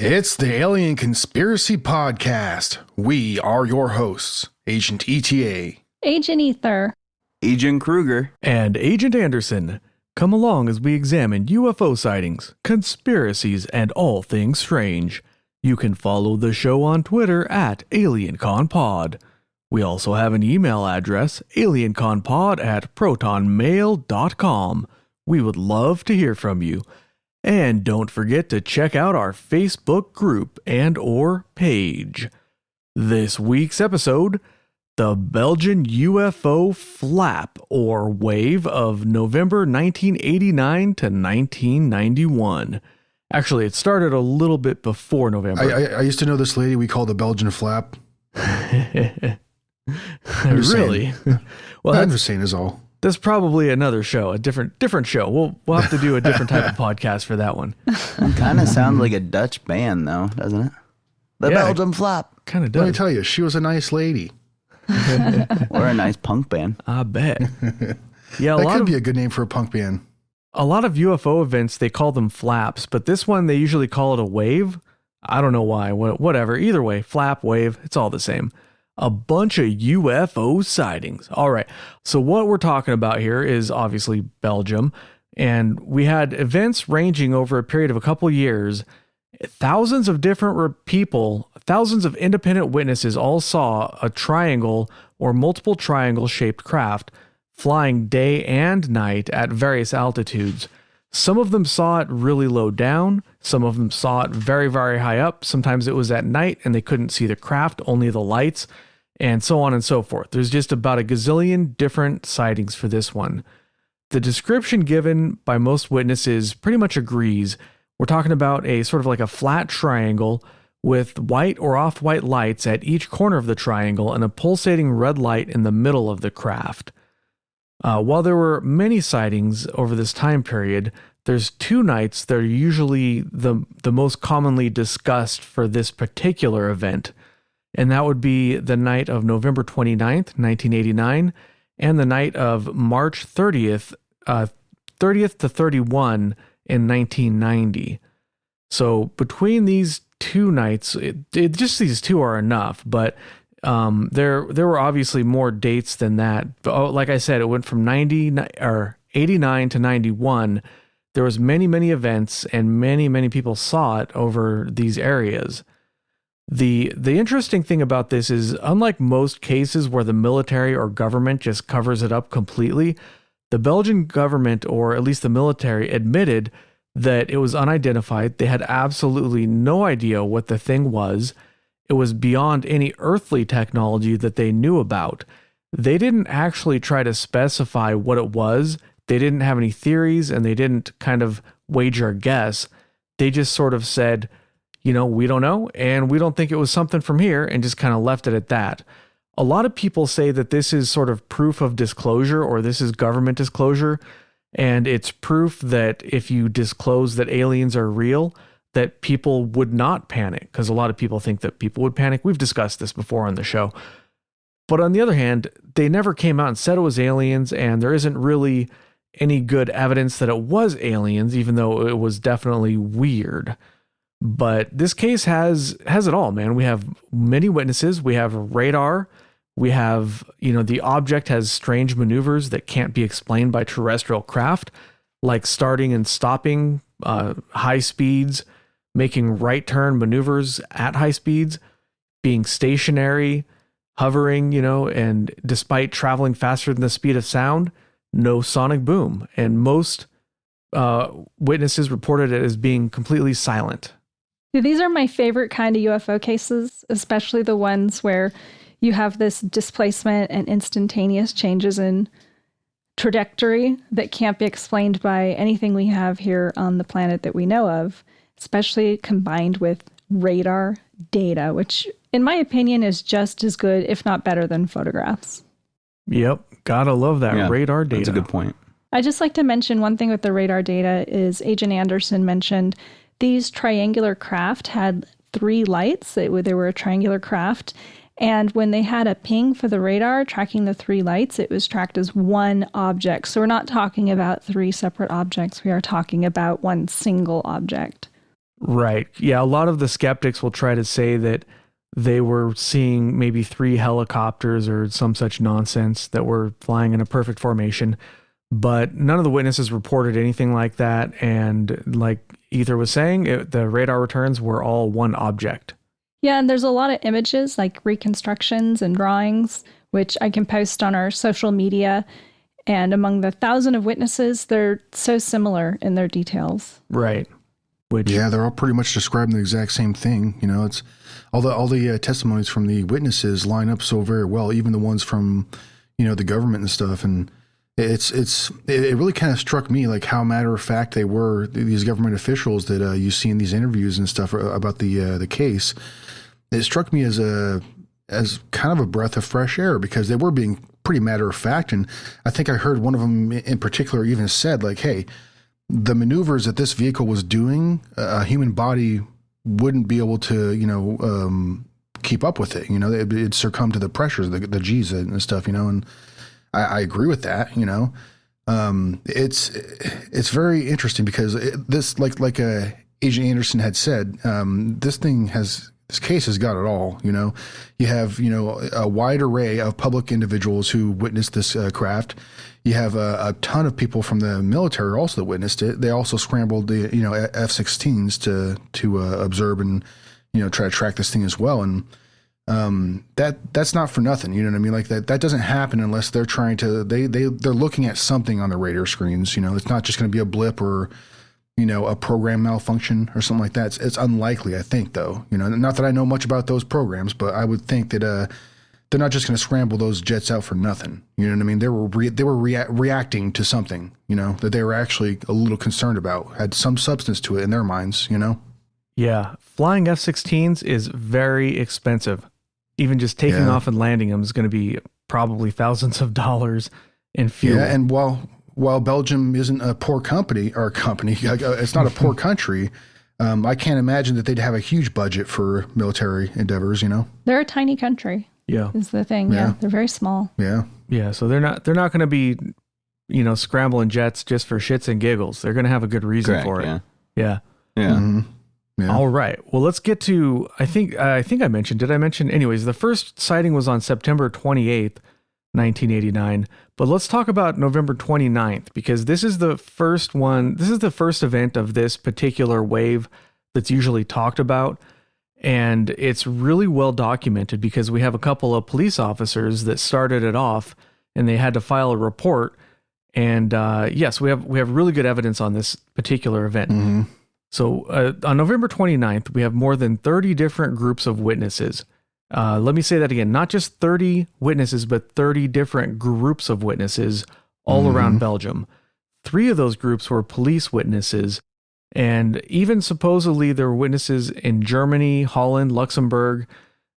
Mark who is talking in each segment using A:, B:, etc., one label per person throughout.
A: It's the Alien Conspiracy Podcast. We are your hosts, Agent ETA,
B: Agent Ether,
C: Agent Kruger,
D: and Agent Anderson. Come along as we examine UFO sightings, conspiracies, and all things strange. You can follow the show on Twitter at AlienConPod. We also have an email address, alienconpod@protonmail.com. We would love to hear from you. And don't forget to check out our Facebook group and or page. This week's episode, the Belgian UFO flap or wave of November 1989 to 1991. Actually, it started a little bit before November.
A: I used to know this lady we call the Belgian flap.
D: Really? Well,
A: I'm just saying is all.
D: That's probably another show, a different show. We'll have to do a different type of podcast for that one.
C: It kind of sounds like a Dutch band, though, doesn't it? The Belgian Flap.
D: Kind of does.
A: Let me tell you, she was a nice lady.
C: Or a nice punk band.
D: I bet. Yeah,
A: that could be a good name for a punk band.
D: A lot of UFO events, they call them flaps, but this one, they usually call it a wave. I don't know why. Whatever. Either way, flap, wave, it's all the same. A bunch of UFO sightings. All right. So what we're talking about here is obviously Belgium. And we had events ranging over a period of a couple years. Thousands of different people, thousands of independent witnesses all saw a triangle or multiple triangle-shaped craft flying day and night at various altitudes. Some of them saw it really low down. Some of them saw it very, very high up. Sometimes it was at night and they couldn't see the craft, only the lights, and so on and so forth. There's just about a gazillion different sightings for this one. The description given by most witnesses pretty much agrees. We're talking about a sort of like a flat triangle with white or off-white lights at each corner of the triangle and a pulsating red light in the middle of the craft. While there were many sightings over this time period, there's two nights that are usually the most commonly discussed for this particular event. And that would be the night of November 29th, 1989, and the night of March 30th to 31 in 1990. So between these two nights, just these two are enough, but there were obviously more dates than that. But, like I said, it went from 89 to 91. There was many events, and many people saw it over these areas. The interesting thing about this is, unlike most cases where the military or government just covers it up completely, the Belgian government, or at least the military, admitted that it was unidentified. They had absolutely no idea what the thing was. It was beyond any earthly technology that they knew about. They didn't actually try to specify what it was. They didn't have any theories, and they didn't kind of wager a guess. They just sort of said, we don't know, and we don't think it was something from here, and just kind of left it at that. A lot of people say that this is sort of proof of disclosure, or this is government disclosure, and it's proof that if you disclose that aliens are real, that people would not panic, because a lot of people think that people would panic. We've discussed this before on the show. But on the other hand, they never came out and said it was aliens, and there isn't really any good evidence that it was aliens, even though it was definitely weird. But this case has it all, man. We have many witnesses. We have radar. We have, the object has strange maneuvers that can't be explained by terrestrial craft, like starting and stopping high speeds, making right turn maneuvers at high speeds, being stationary, hovering, and despite traveling faster than the speed of sound, no sonic boom. And most witnesses reported it as being completely silent.
B: These are my favorite kind of UFO cases, especially the ones where you have this displacement and instantaneous changes in trajectory that can't be explained by anything we have here on the planet that we know of, especially combined with radar data, which in my opinion is just as good, if not better, than photographs.
D: Yep. Gotta love that radar data.
C: That's a good point.
B: I just like to mention one thing with the radar data is Agent Anderson mentioned these triangular craft had 3 lights. They were a triangular craft. And when they had a ping for the radar tracking the 3 lights, it was tracked as one object. So we're not talking about 3 separate objects. We are talking about one single object.
D: Right. Yeah, a lot of the skeptics will try to say that they were seeing maybe 3 helicopters or some such nonsense that were flying in a perfect formation, but none of the witnesses reported anything like that. And like Ether was saying, the radar returns were all one object.
B: Yeah, and there's a lot of images, like reconstructions and drawings, which I can post on our social media. And among the 1,000 of witnesses, they're so similar in their details.
D: Right.
A: Yeah, they're all pretty much describing the exact same thing. You know, it's all the testimonies from the witnesses line up so very well, even the ones from, you know, the government and stuff. And it really kind of struck me like how matter of fact they were, these government officials that you see in these interviews and stuff about the case. It struck me as kind of a breath of fresh air because they were being pretty matter of fact. And I think I heard one of them in particular even said like, hey, the maneuvers that this vehicle was doing, a human body wouldn't be able to, you know, keep up with it. You know, it'd succumb to the pressures, the G's and stuff, you know, and I agree with that, you know. It's very interesting because this, like Agent Anderson had said, this case has got it all, you know. You have, you know, a wide array of public individuals who witnessed this craft. You have a ton of people from the military also that witnessed it. They also scrambled the, you know, F-16s to observe and, you know, try to track this thing as well. And that's not for nothing. You know what I mean? Like that doesn't happen unless they're trying to, they're looking at something on the radar screens. You know, it's not just going to be a blip or, you know, a program malfunction or something like that. It's unlikely, I think, though. You know, not that I know much about those programs, but I would think that they're not just going to scramble those jets out for nothing. You know what I mean? They were reacting to something, you know, that they were actually a little concerned about, had some substance to it in their minds, you know?
D: Yeah. Flying F-16s is very expensive. Even just taking off and landing them is going to be probably thousands of dollars in fuel.
A: Yeah, and while Belgium isn't a poor it's not a poor country. I can't imagine that they'd have a huge budget for military endeavors, you know?
B: They're a tiny country.
D: Yeah.
B: Is the thing. Yeah. They're very small.
A: Yeah.
D: Yeah. So they're not going to be, you know, scrambling jets just for shits and giggles. They're going to have a good reason for it.
C: Yeah.
D: Yeah.
C: Yeah.
A: Mm-hmm. Yeah.
D: All right. Well, let's get to, I think I mentioned, did I mention? Anyways, the first sighting was on September 28th, 1989. But let's talk about November 29th, because this is the first one. This is the first event of this particular wave that's usually talked about. And it's really well documented because we have a couple of police officers that started it off and they had to file a report. And yes, we have really good evidence on this particular event.
A: Mm-hmm.
D: So on November 29th, we have more than 30 different groups of witnesses. Let me say that again, not just 30 witnesses, but 30 different groups of witnesses all around Belgium. 3 of those groups were police witnesses. And even supposedly there were witnesses in Germany, Holland, Luxembourg,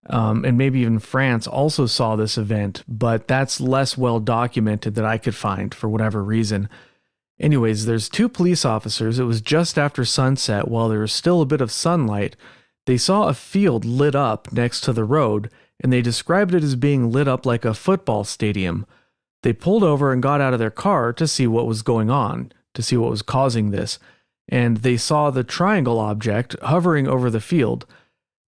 D: and maybe even France also saw this event, but that's less well documented that I could find for whatever reason. Anyways, there's 2 police officers. It was just after sunset while there was still a bit of sunlight. They saw a field lit up next to the road, and they described it as being lit up like a football stadium. They pulled over and got out of their car to see what was going on, to see what was causing this. And they saw the triangle object hovering over the field.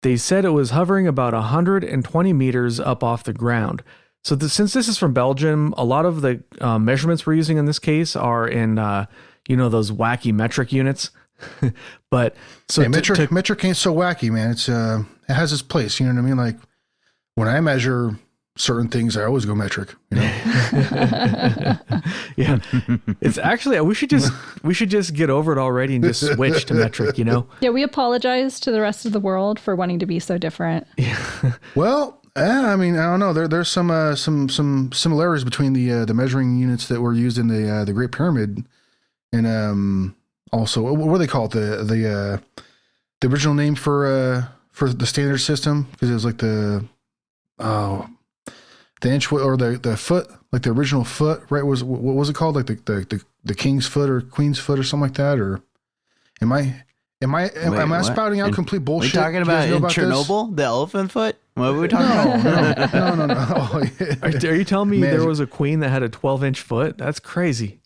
D: They said it was hovering about 120 meters up off the ground. So since this is from Belgium, a lot of the measurements we're using in this case are in, those wacky metric units. But so
A: hey, metric ain't so wacky, man. It's it has its place. You know what I mean? Like when I measure certain things, I always go metric. You know?
D: Yeah, it's actually we should just get over it already and just switch to metric. You know?
B: Yeah, we apologize to the rest of the world for wanting to be so different.
D: Yeah.
A: Well, I mean, I don't know. There's some similarities between the measuring units that were used in the Great Pyramid and also what do they call it? The original name for the standard system, because it was like the inch or the foot, like the original foot, right? What was it called? Like the king's foot or queen's foot or something like that? Or am I spouting out complete bullshit?
C: Are we talking about in Chernobyl, the elephant foot? What were we talking about?
A: No. Oh, yeah.
D: Are you telling me there was a queen that had a 12-inch foot? That's crazy.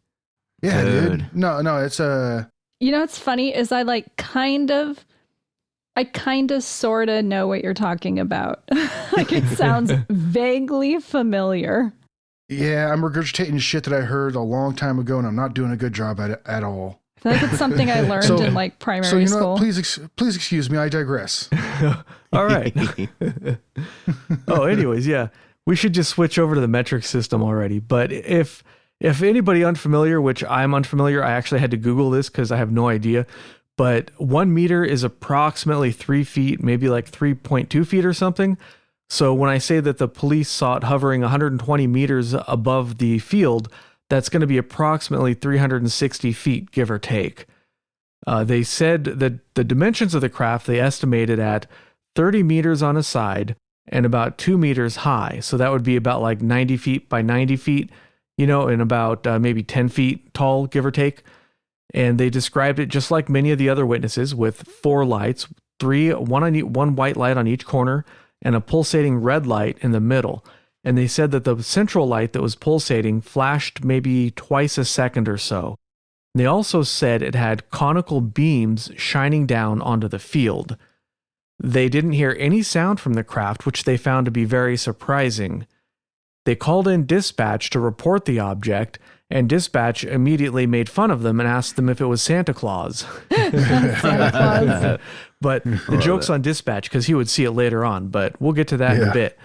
A: Yeah, dude. No, it's
B: You know what's funny is I kind of I kind of sort of know what you're talking about. Like, it sounds vaguely familiar.
A: Yeah, I'm regurgitating shit that I heard a long time ago, and I'm not doing a good job at it at all.
B: I feel like it's something I learned in like primary
A: So you know
B: school.
A: what? Please excuse me. I digress.
D: All right. Oh, anyways, yeah. We should just switch over to the metric system already. But if anybody unfamiliar, which I'm unfamiliar, I actually had to Google this because I have no idea. But 1 meter is approximately 3 feet, maybe like 3.2 feet or something. So when I say that the police saw it hovering 120 meters above the field, that's going to be approximately 360 feet, give or take. They said that the dimensions of the craft, they estimated at 30 meters on a side and about 2 meters high. So that would be about like 90 feet by 90 feet, and about maybe 10 feet tall, give or take. And they described it just like many of the other witnesses with 4 lights, one white light on each corner and a pulsating red light in the middle. And they said that the central light that was pulsating flashed maybe twice a second or so. They also said it had conical beams shining down onto the field. They didn't hear any sound from the craft, which they found to be very surprising. They called in dispatch to report the object, and dispatch immediately made fun of them and asked them if it was Santa Claus.
B: Santa Claus.
D: But the joke's on dispatch because he would see it later on, but we'll get to that in a bit.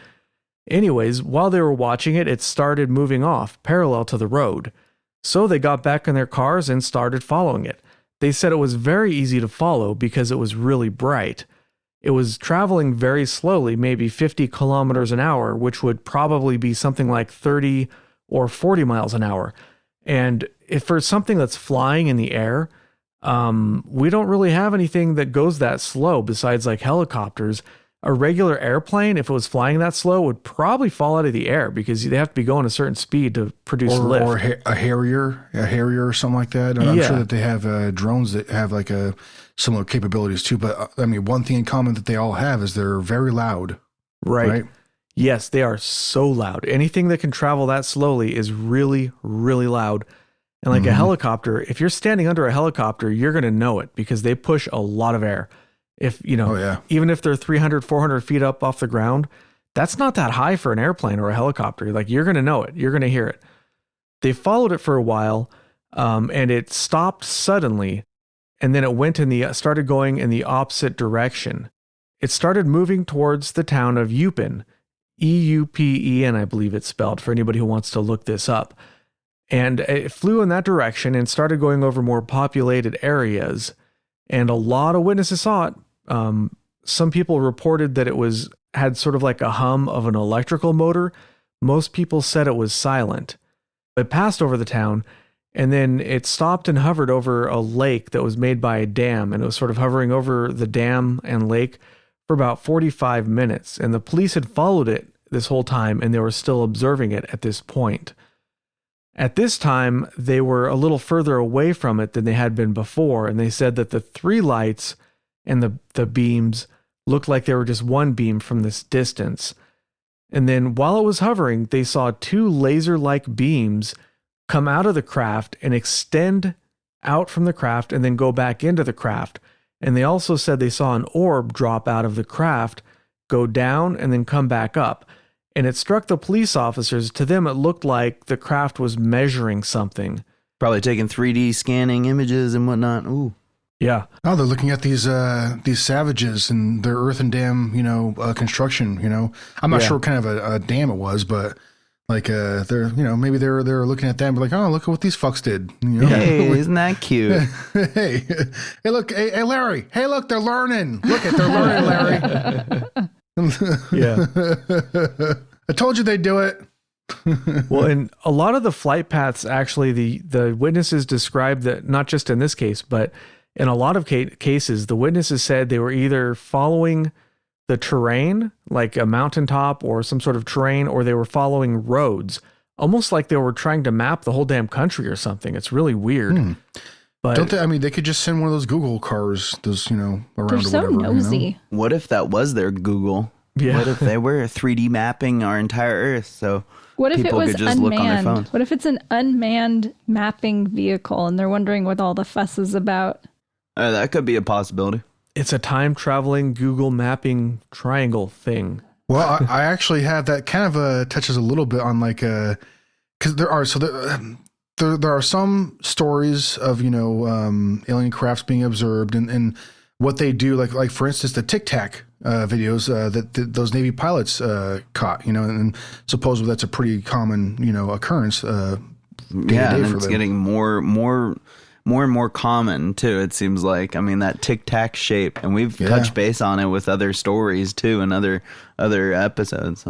D: Anyways, while they were watching it, it started moving off, parallel to the road. So they got back in their cars and started following it. They said it was very easy to follow because it was really bright. It was traveling very slowly, maybe 50 kilometers an hour, which would probably be something like 30 or 40 miles an hour. And if for something that's flying in the air, we don't really have anything that goes that slow besides like helicopters. A regular airplane, if it was flying that slow, would probably fall out of the air because they have to be going a certain speed to produce lift.
A: Or a Harrier or something like that. And I'm sure that they have drones that have like similar capabilities too. But I mean, one thing in common that they all have is they're very loud. Right?
D: Yes, they are so loud. Anything that can travel that slowly is really, really loud. And like a helicopter, if you're standing under a helicopter, you're going to know it because they push a lot of air. If, even if they're 300, 400 feet up off the ground, that's not that high for an airplane or a helicopter. Like, you're going to know it. You're going to hear it. They followed it for a while, and it stopped suddenly, and then it started going in the opposite direction. It started moving towards the town of Eupen, Eupen, I believe it's spelled, for anybody who wants to look this up. And it flew in that direction and started going over more populated areas. And a lot of witnesses saw it. Some people reported that it had sort of like a hum of an electrical motor. Most people said it was silent. It passed over the town, and then it stopped and hovered over a lake that was made by a dam, and it was sort of hovering over the dam and lake for about 45 minutes. And the police had followed it this whole time, and they were still observing it at this point. At this time, they were a little further away from it than they had been before, and they said that the 3 lights and the beams looked like they were just one beam from this distance. And then while it was hovering, they saw 2 laser-like beams come out of the craft and extend out from the craft and then go back into the craft. And they also said they saw an orb drop out of the craft, go down, and then come back up. And it struck the police officers. To them, it looked like the craft was measuring something.
C: Probably taking 3D scanning images and whatnot. Ooh.
D: Yeah.
A: Oh, they're looking at these savages and their earthen dam, construction. I'm not sure what kind of a dam it was, but like they're maybe they're looking at them, but like, oh, look at what these fucks did.
C: Hey, isn't that cute?
A: hey, look, hey, Larry. Hey, look, they're learning. They're learning, Larry.
D: Yeah.
A: I told you they'd do it.
D: Well, in a lot of the flight paths, actually, the witnesses described that, not just in this case, but in a lot of cases, the witnesses said they were either following the terrain, like a mountaintop or some sort of terrain, or they were following roads, almost like they were trying to map the whole damn country or something. It's really weird. But
A: don't they? I mean, they could just send one of those Google cars, around
B: They're
A: or
B: so
A: whatever.
B: nosy.
C: What if that was their Google?
D: Yeah.
C: What if they were 3D mapping our entire Earth? So
B: What if it
C: people
B: was
C: could just look on their
B: unmanned?
C: phones.
B: What if it's an unmanned mapping vehicle and they're wondering what all the fuss is about?
C: That could be a possibility.
D: It's a time traveling Google mapping triangle thing.
A: Well, I actually have that kind of touches a little bit on like because there are some stories of alien crafts being observed and what they do, like for instance the Tic Tac videos that those Navy pilots caught, and supposedly that's a pretty common occurrence.
C: Yeah, and it's getting more and more common too, it seems like. I mean, that Tic Tac shape, and we've touched base on it with other stories too and other episodes.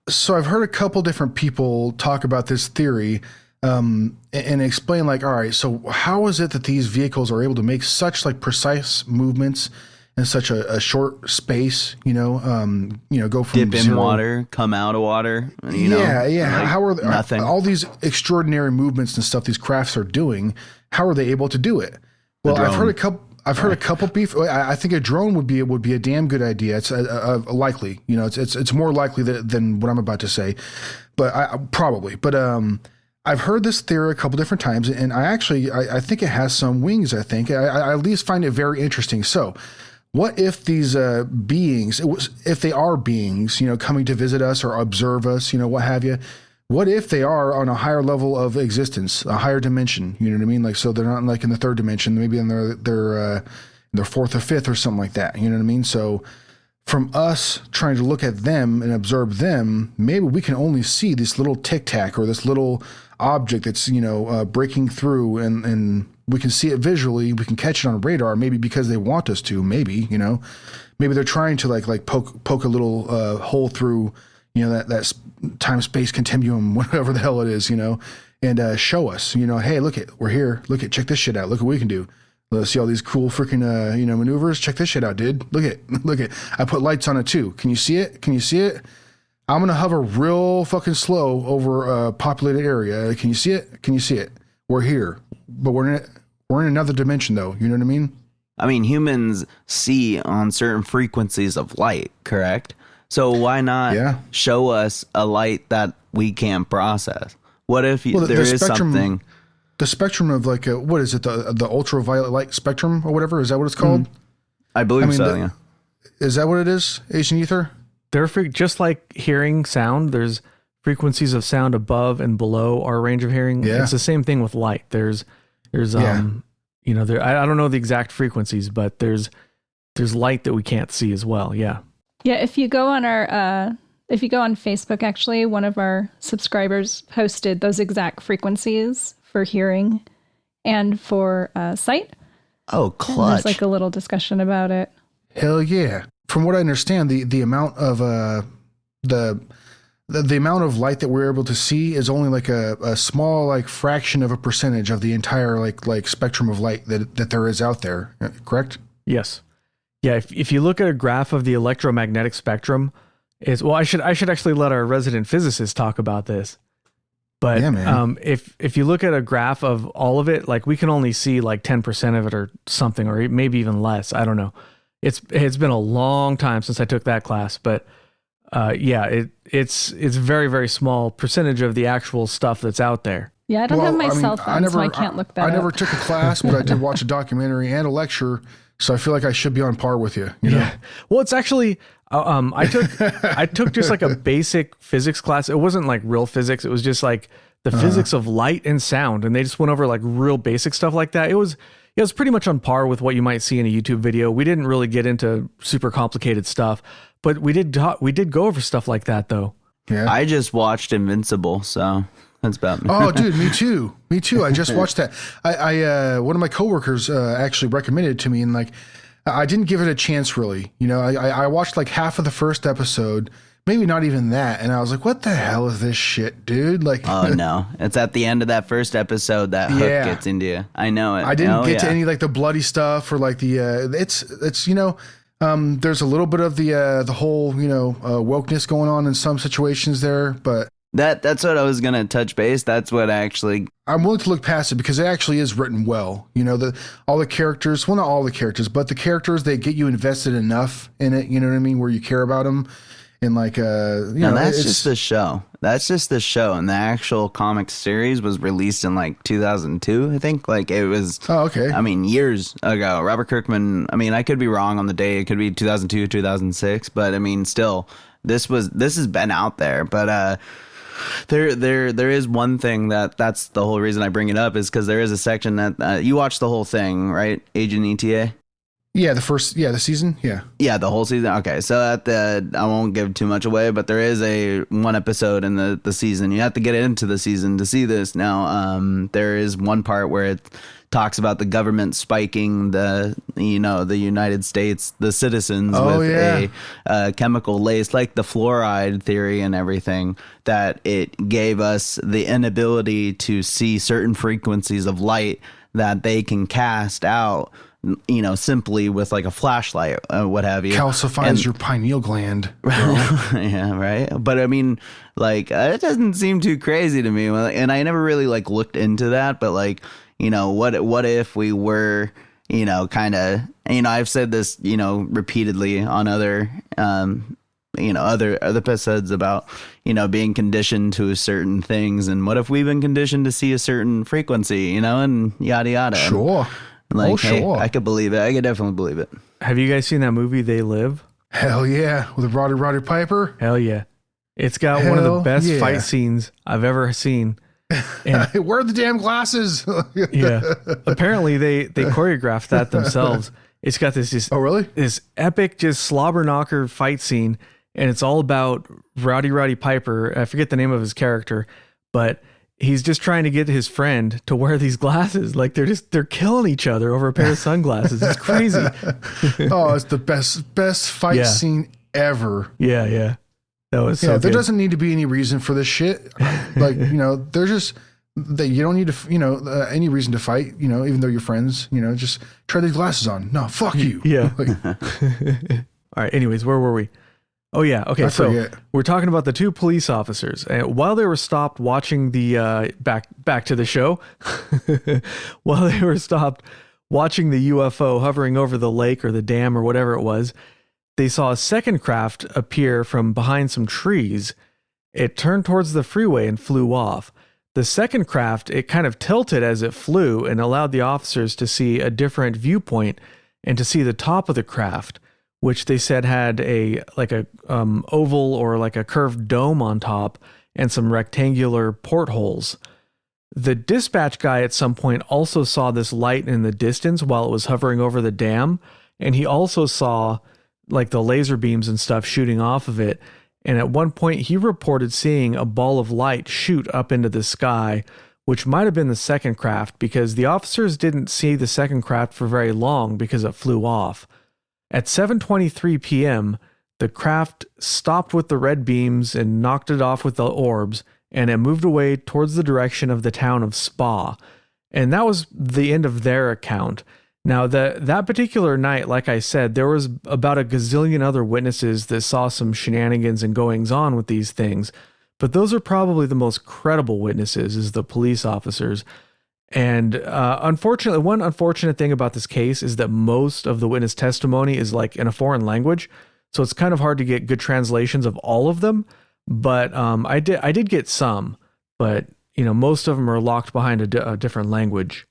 A: So I've heard a couple different people talk about this theory and explain like, all right, so how is it that these vehicles are able to make such like precise movements in such a short space, go from
C: dip in
A: zero.
C: Water, come out of water,
A: Yeah.
C: like
A: how are
C: nothing.
A: all these extraordinary movements and stuff these crafts are doing? How are they able to do it? Well, I've heard a couple people. I think a drone would be a damn good idea. It's likely, it's more likely than what I'm about to say, but probably. But I've heard this theory a couple different times, and I think it has some wings. I think I at least find it very interesting. So, what if these beings, if they are beings, coming to visit us or observe us, what have you? What if they are on a higher level of existence, a higher dimension? You know what I mean? Like, so they're not like in the third dimension, maybe in their fourth or fifth or something like that. You know what I mean? So from us trying to look at them and observe them, maybe we can only see this little Tic Tac or this little object that's, breaking through and we can see it visually. We can catch it on radar, maybe because they want us to, maybe they're trying to like poke a little hole through, that time space continuum, whatever the hell it is, and show us, hey, look we're here. Look check this shit out. Look what we can do. Let's see all these cool freaking, maneuvers. Check this shit out, dude. Look at, I put lights on it too. Can you see it? I'm going to hover real fucking slow over a populated area. Can you see it? We're here, but we're in another dimension though. You know what I mean?
C: I mean, humans see on certain frequencies of light, correct? So why not show us a light that we can't process? What if there is something?
A: The spectrum of like, what is it? The ultraviolet light spectrum or whatever? Is that what it's called?
C: I believe so, yeah.
A: Is that what it is? Asian ether?
D: They're just like hearing sound. There's frequencies of sound above and below our range of hearing.
A: Yeah.
D: It's the same thing with light. There's I don't know the exact frequencies, but there's light that we can't see as well. Yeah.
B: Yeah, if you go on Facebook, actually, one of our subscribers posted those exact frequencies for hearing and for sight.
C: Oh, clutch.
B: And there's like a little discussion about it.
A: Hell yeah. From what I understand, the amount of the amount of light that we're able to see is only like a small like fraction of a percentage of the entire like spectrum of light that there is out there. Correct?
D: Yes. Yeah, if you look at a graph of the electromagnetic spectrum, I should actually let our resident physicist talk about this. But
A: yeah, man.
D: If you look at a graph of all of it, like we can only see like 10% of it or something, or maybe even less. I don't know. It's been a long time since I took that class, but it's very, very small percentage of the actual stuff that's out there.
B: Yeah, I don't have my cell phone, so I can't look that up.
A: I never took a class, but I did watch a documentary and a lecture. So I feel like I should be on par with you. You know?
D: Yeah. Well, it's actually, I took just like a basic physics class. It wasn't like real physics. It was just like the physics of light and sound. And they just went over like real basic stuff like that. It was pretty much on par with what you might see in a YouTube video. We didn't really get into super complicated stuff, but we did go over stuff like that though.
A: Yeah.
C: I just watched Invincible, so that's about me.
A: Oh, dude, me too. I just watched that. I one of my coworkers actually recommended it to me, and like, I didn't give it a chance really. I watched like half of the first episode, maybe not even that, and I was like, "What the hell is this shit, dude?" Like,
C: oh no, it's at the end of that first episode that hook gets into you. I know it.
A: I didn't get to any like the bloody stuff or like the it's there's a little bit of the whole wokeness going on in some situations there, but.
C: That's what I was gonna touch base. That's what actually
A: I'm willing to look past it because it actually is written well. All the characters, well, not all the characters, but the characters, they get you invested enough in it. You know what I mean? Where you care about them, And like,
C: that's just the show. That's just the show. And the actual comic series was released in like 2002, I think. Like it was, I mean, years ago. Robert Kirkman, I mean, I could be wrong on the day. It could be 2002, 2006. But I mean, still, this has been out there. But there is one thing that's the whole reason I bring it up is because there is a section that you watched the whole thing, right? Agent ETA?
A: Yeah, the season. Yeah, the
C: whole season. Okay, so I won't give too much away, but there is one episode in the season. You have to get into the season to see this. Now, there is one part where it talks about the government spiking the United States, the citizens with a chemical lace, like the fluoride theory and everything, that it gave us the inability to see certain frequencies of light that they can cast out, simply with like a flashlight, what have you.
A: Calcifies your pineal gland.
C: Yeah, right. But I mean, like, it doesn't seem too crazy to me. And I never really like looked into that. But like, what if we were, kind of, I've said this, repeatedly on other, other episodes about, being conditioned to certain things. And what if we've been conditioned to see a certain frequency, and yada, yada.
A: Sure.
C: Like, hey, I could believe it. I could definitely believe it.
D: Have you guys seen that movie, They Live?
A: Hell yeah. With Roddy Piper?
D: Hell yeah. It's got one of the best fight scenes I've ever seen.
A: And where are the damn glasses?
D: Yeah. Apparently they choreographed that themselves. It's got this
A: oh, really?
D: This epic just slobber knocker fight scene, and it's all about Roddy Piper. I forget the name of his character, but he's just trying to get his friend to wear these glasses. Like they're killing each other over a pair of sunglasses. It's crazy.
A: Oh, it's the best fight scene ever.
D: Yeah. That was so good.
A: There doesn't need to be any reason for this shit. Like, there's just that you don't need to, any reason to fight, even though you're friends, just try these glasses on. No, fuck you.
D: Yeah. All right. Anyways, where were we? Oh yeah. Okay. So we're talking about the two police officers, and while they were stopped watching the back to the show, while they were stopped watching the UFO hovering over the lake or the dam or whatever it was, they saw a second craft appear from behind some trees. It turned towards the freeway and flew off. The second craft, it kind of tilted as it flew and allowed the officers to see a different viewpoint and to see the top of the craft, which they said had a oval or like a curved dome on top and some rectangular portholes. The dispatch guy at some point also saw this light in the distance while it was hovering over the dam, and he also saw like the laser beams and stuff shooting off of it. And at one point he reported seeing a ball of light shoot up into the sky, which might have been the second craft, because the officers didn't see the second craft for very long because it flew off. At 7:23 p.m., the craft stopped with the red beams and knocked it off with the orbs, and it moved away towards the direction of the town of Spa. And that was the end of their account. Now, that particular night, like I said, there was about a gazillion other witnesses that saw some shenanigans and goings-on with these things. But those are probably the most credible witnesses, is the police officers. And unfortunately, one unfortunate thing about this case is that most of the witness testimony is like in a foreign language, so it's kind of hard to get good translations of all of them. But I did get some, but most of them are locked behind a different language.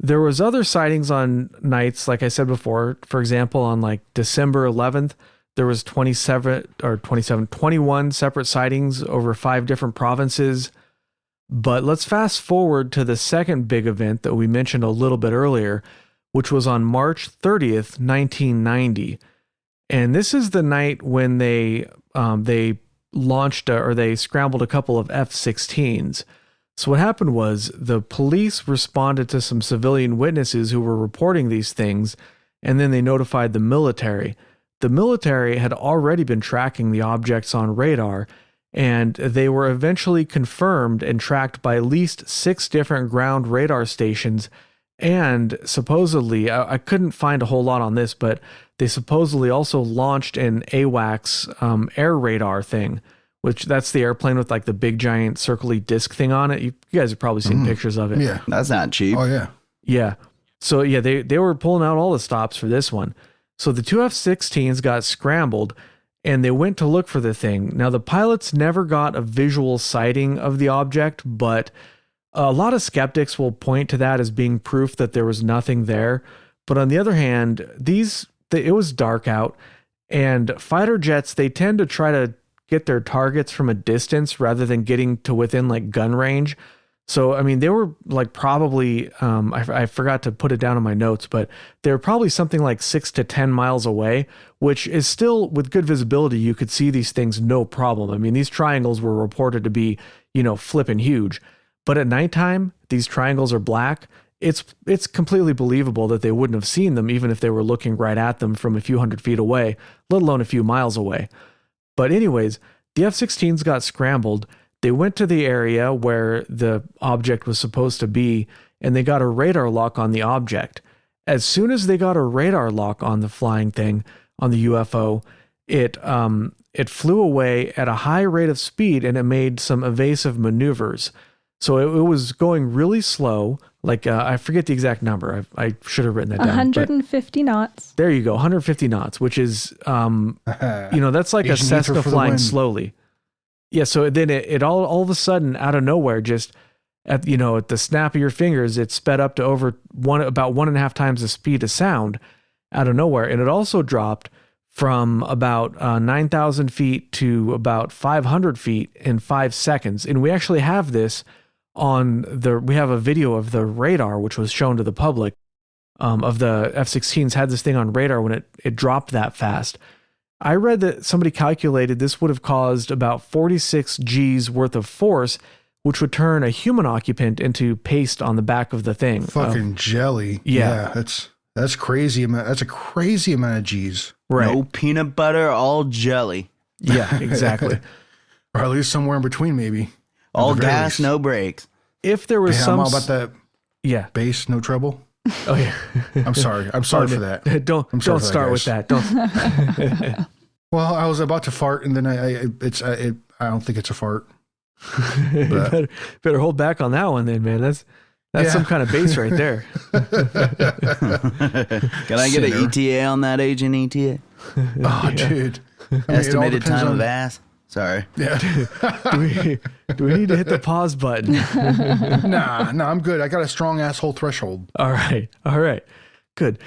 D: There was other sightings on nights, like I said before. For example, on like December 11th, there was 21 separate sightings over 5 different provinces. But let's fast forward to the second big event that we mentioned a little bit earlier, which was on March 30th, 1990. And this is the night when they launched they scrambled a couple of F-16s. So what happened was the police responded to some civilian witnesses who were reporting these things, and then they notified the military. The military had already been tracking the objects on radar, and they were eventually confirmed and tracked by at least 6 different ground radar stations. And supposedly, I couldn't find a whole lot on this, but they supposedly also launched an AWACS air radar thing, which that's the airplane with like the big giant circly disc thing on it. You guys have probably seen pictures of it.
A: Yeah.
C: That's not cheap.
A: Oh, yeah.
D: Yeah. So, yeah, they were pulling out all the stops for this one. So the 2 F-16s got scrambled, and they went to look for the thing. Now, the pilots never got a visual sighting of the object, but a lot of skeptics will point to that as being proof that there was nothing there. But on the other hand, it was dark out, and fighter jets, they tend to try to get their targets from a distance rather than getting to within like gun range. So, I mean, they were like probably, I forgot to put it down in my notes, but they were probably something like 6 to 10 miles away, which is still, with good visibility, you could see these things no problem. I mean, these triangles were reported to be, flipping huge. But at nighttime, these triangles are black. It's completely believable that they wouldn't have seen them even if they were looking right at them from a few hundred feet away, let alone a few miles away. But anyways, the F-16s got scrambled. They went to the area where the object was supposed to be, and they got a radar lock on the object. As soon as they got a radar lock on the flying thing, on the UFO, it flew away at a high rate of speed, and it made some evasive maneuvers. So it was going really slow. Like, I forget the exact number. I should have written that down.
B: 150 knots.
D: There you go, 150 knots, which is, that's like a Cessna flying slowly. Yeah, so then it all of a sudden, out of nowhere, just at the snap of your fingers, it sped up to about 1.5 times the speed of sound out of nowhere. And it also dropped from about 9,000 feet to about 500 feet in 5 seconds. And we actually have this we have a video of the radar, which was shown to the public, of the F-16s had this thing on radar when it dropped that fast. I read that somebody calculated this would have caused about 46 G's worth of force, which would turn a human occupant into paste on the back of the thing.
A: Fucking jelly.
D: Yeah.
A: That's crazy. That's a crazy amount of G's.
C: Right. No peanut butter, all jelly.
D: Yeah, exactly.
A: Or at least somewhere in between, maybe.
C: All gas, no brakes.
D: If there was
A: I'm all about that.
D: Yeah.
A: Bass, no trouble.
D: Oh yeah.
A: I'm sorry for that.
D: Don't start with that. Don't.
A: Well, I was about to fart, and then I don't think it's a fart.
D: Better hold back on that one, then, man. That's some kind of bass right there.
C: Can I get an ETA on that, Agent ETA?
A: Oh, dude.
C: Estimated time of ass. Sorry.
A: Yeah.
D: Do we need to hit the pause button?
A: Nah, I'm good. I got a strong asshole threshold.
D: All right. Good.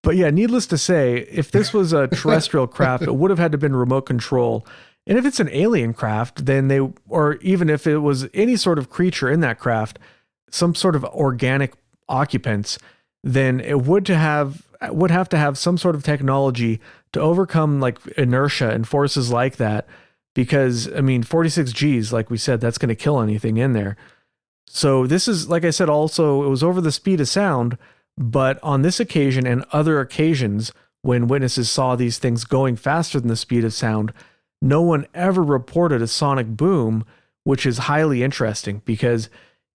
D: But yeah, needless to say, if this was a terrestrial craft, it would have had to been remote control. And if it's an alien craft, then or even if it was any sort of creature in that craft, some sort of organic occupants, then it would have to have some sort of technology to overcome like inertia and forces like that. Because, 46 G's, like we said, that's going to kill anything in there. So this is, like I said, also, it was over the speed of sound, but on this occasion and other occasions, when witnesses saw these things going faster than the speed of sound, no one ever reported a sonic boom, which is highly interesting because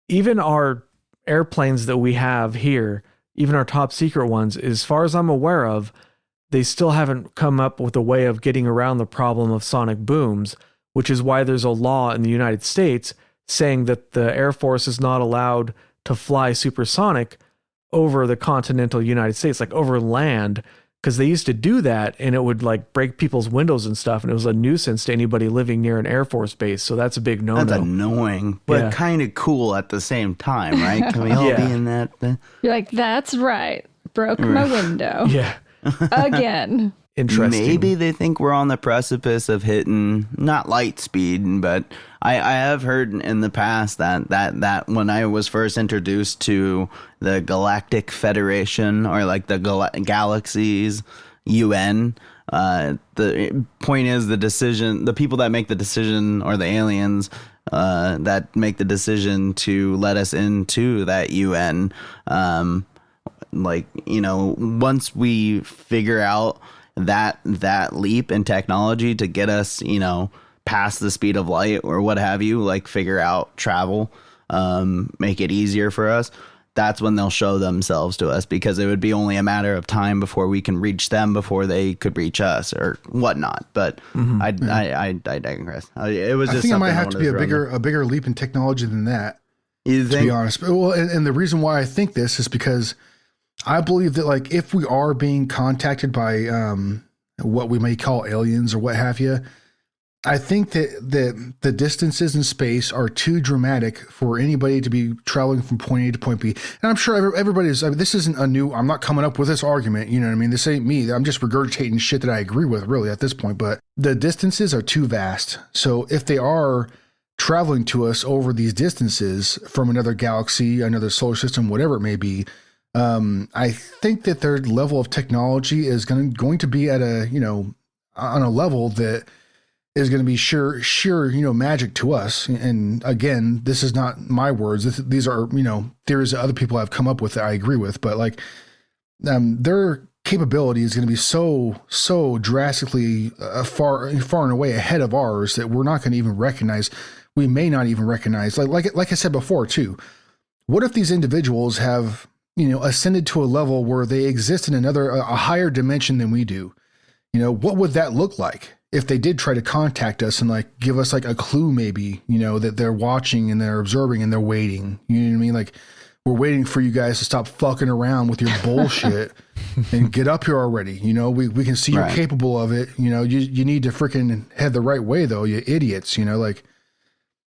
D: even our airplanes that we have here, even our top secret ones, as far as I'm aware of, they still haven't come up with a way of getting around the problem of sonic booms, which is why there's a law in the United States saying that the Air Force is not allowed to fly supersonic over the continental United States, like over land, because they used to do that and it would like break people's windows and stuff. And it was a nuisance to anybody living near an Air Force base. So that's a big no-no.
C: That's annoying, but kind of cool at the same time, right? Can we all be in that?
B: You're like, that's right. Broke my window.
D: Yeah.
B: Again.
D: Interesting.
C: Maybe they think we're on the precipice of hitting not light speed, but I have heard in the past that when I was first introduced to the Galactic Federation or like the galaxies UN, the point is the people that make the decision, or the aliens that make the decision to let us into that UN, once we figure out that leap in technology to get us, past the speed of light or what have you, like figure out travel, make it easier for us, that's when they'll show themselves to us, because it would be only a matter of time before we can reach them before they could reach us or whatnot. But I digress. It was just
A: I think it might have to be a bigger leap in technology than that.
C: You think?
A: To be honest. Well, and the reason why I think this is because I believe that, like, if we are being contacted by what we may call aliens or what have you. I think that the distances in space are too dramatic for anybody to be traveling from point A to point B. And I'm sure everybody's, I mean, this isn't I'm not coming up with this argument, you know what I mean? This ain't me. I'm just regurgitating shit that I agree with really at this point, but the distances are too vast. So if they are traveling to us over these distances from another galaxy, another solar system, whatever it may be, I think that their level of technology is going to be at a, on a level that is going to be sheer, magic to us. And again, this is not my words. These are, theories that other people have come up with that I agree with, but like, their capability is going to be so drastically far and away ahead of ours that we're not going to even recognize. We may not even recognize, like I said before too. What if these individuals have, ascended to a level where they exist in a higher dimension than we do? What would that look like if they did try to contact us and like give us like a clue, maybe, that they're watching and they're observing and they're waiting, you know what I mean? Like, we're waiting for you guys to stop fucking around with your bullshit and get up here already. We can see you're capable of it. You need to freaking head the right way though, you idiots, like,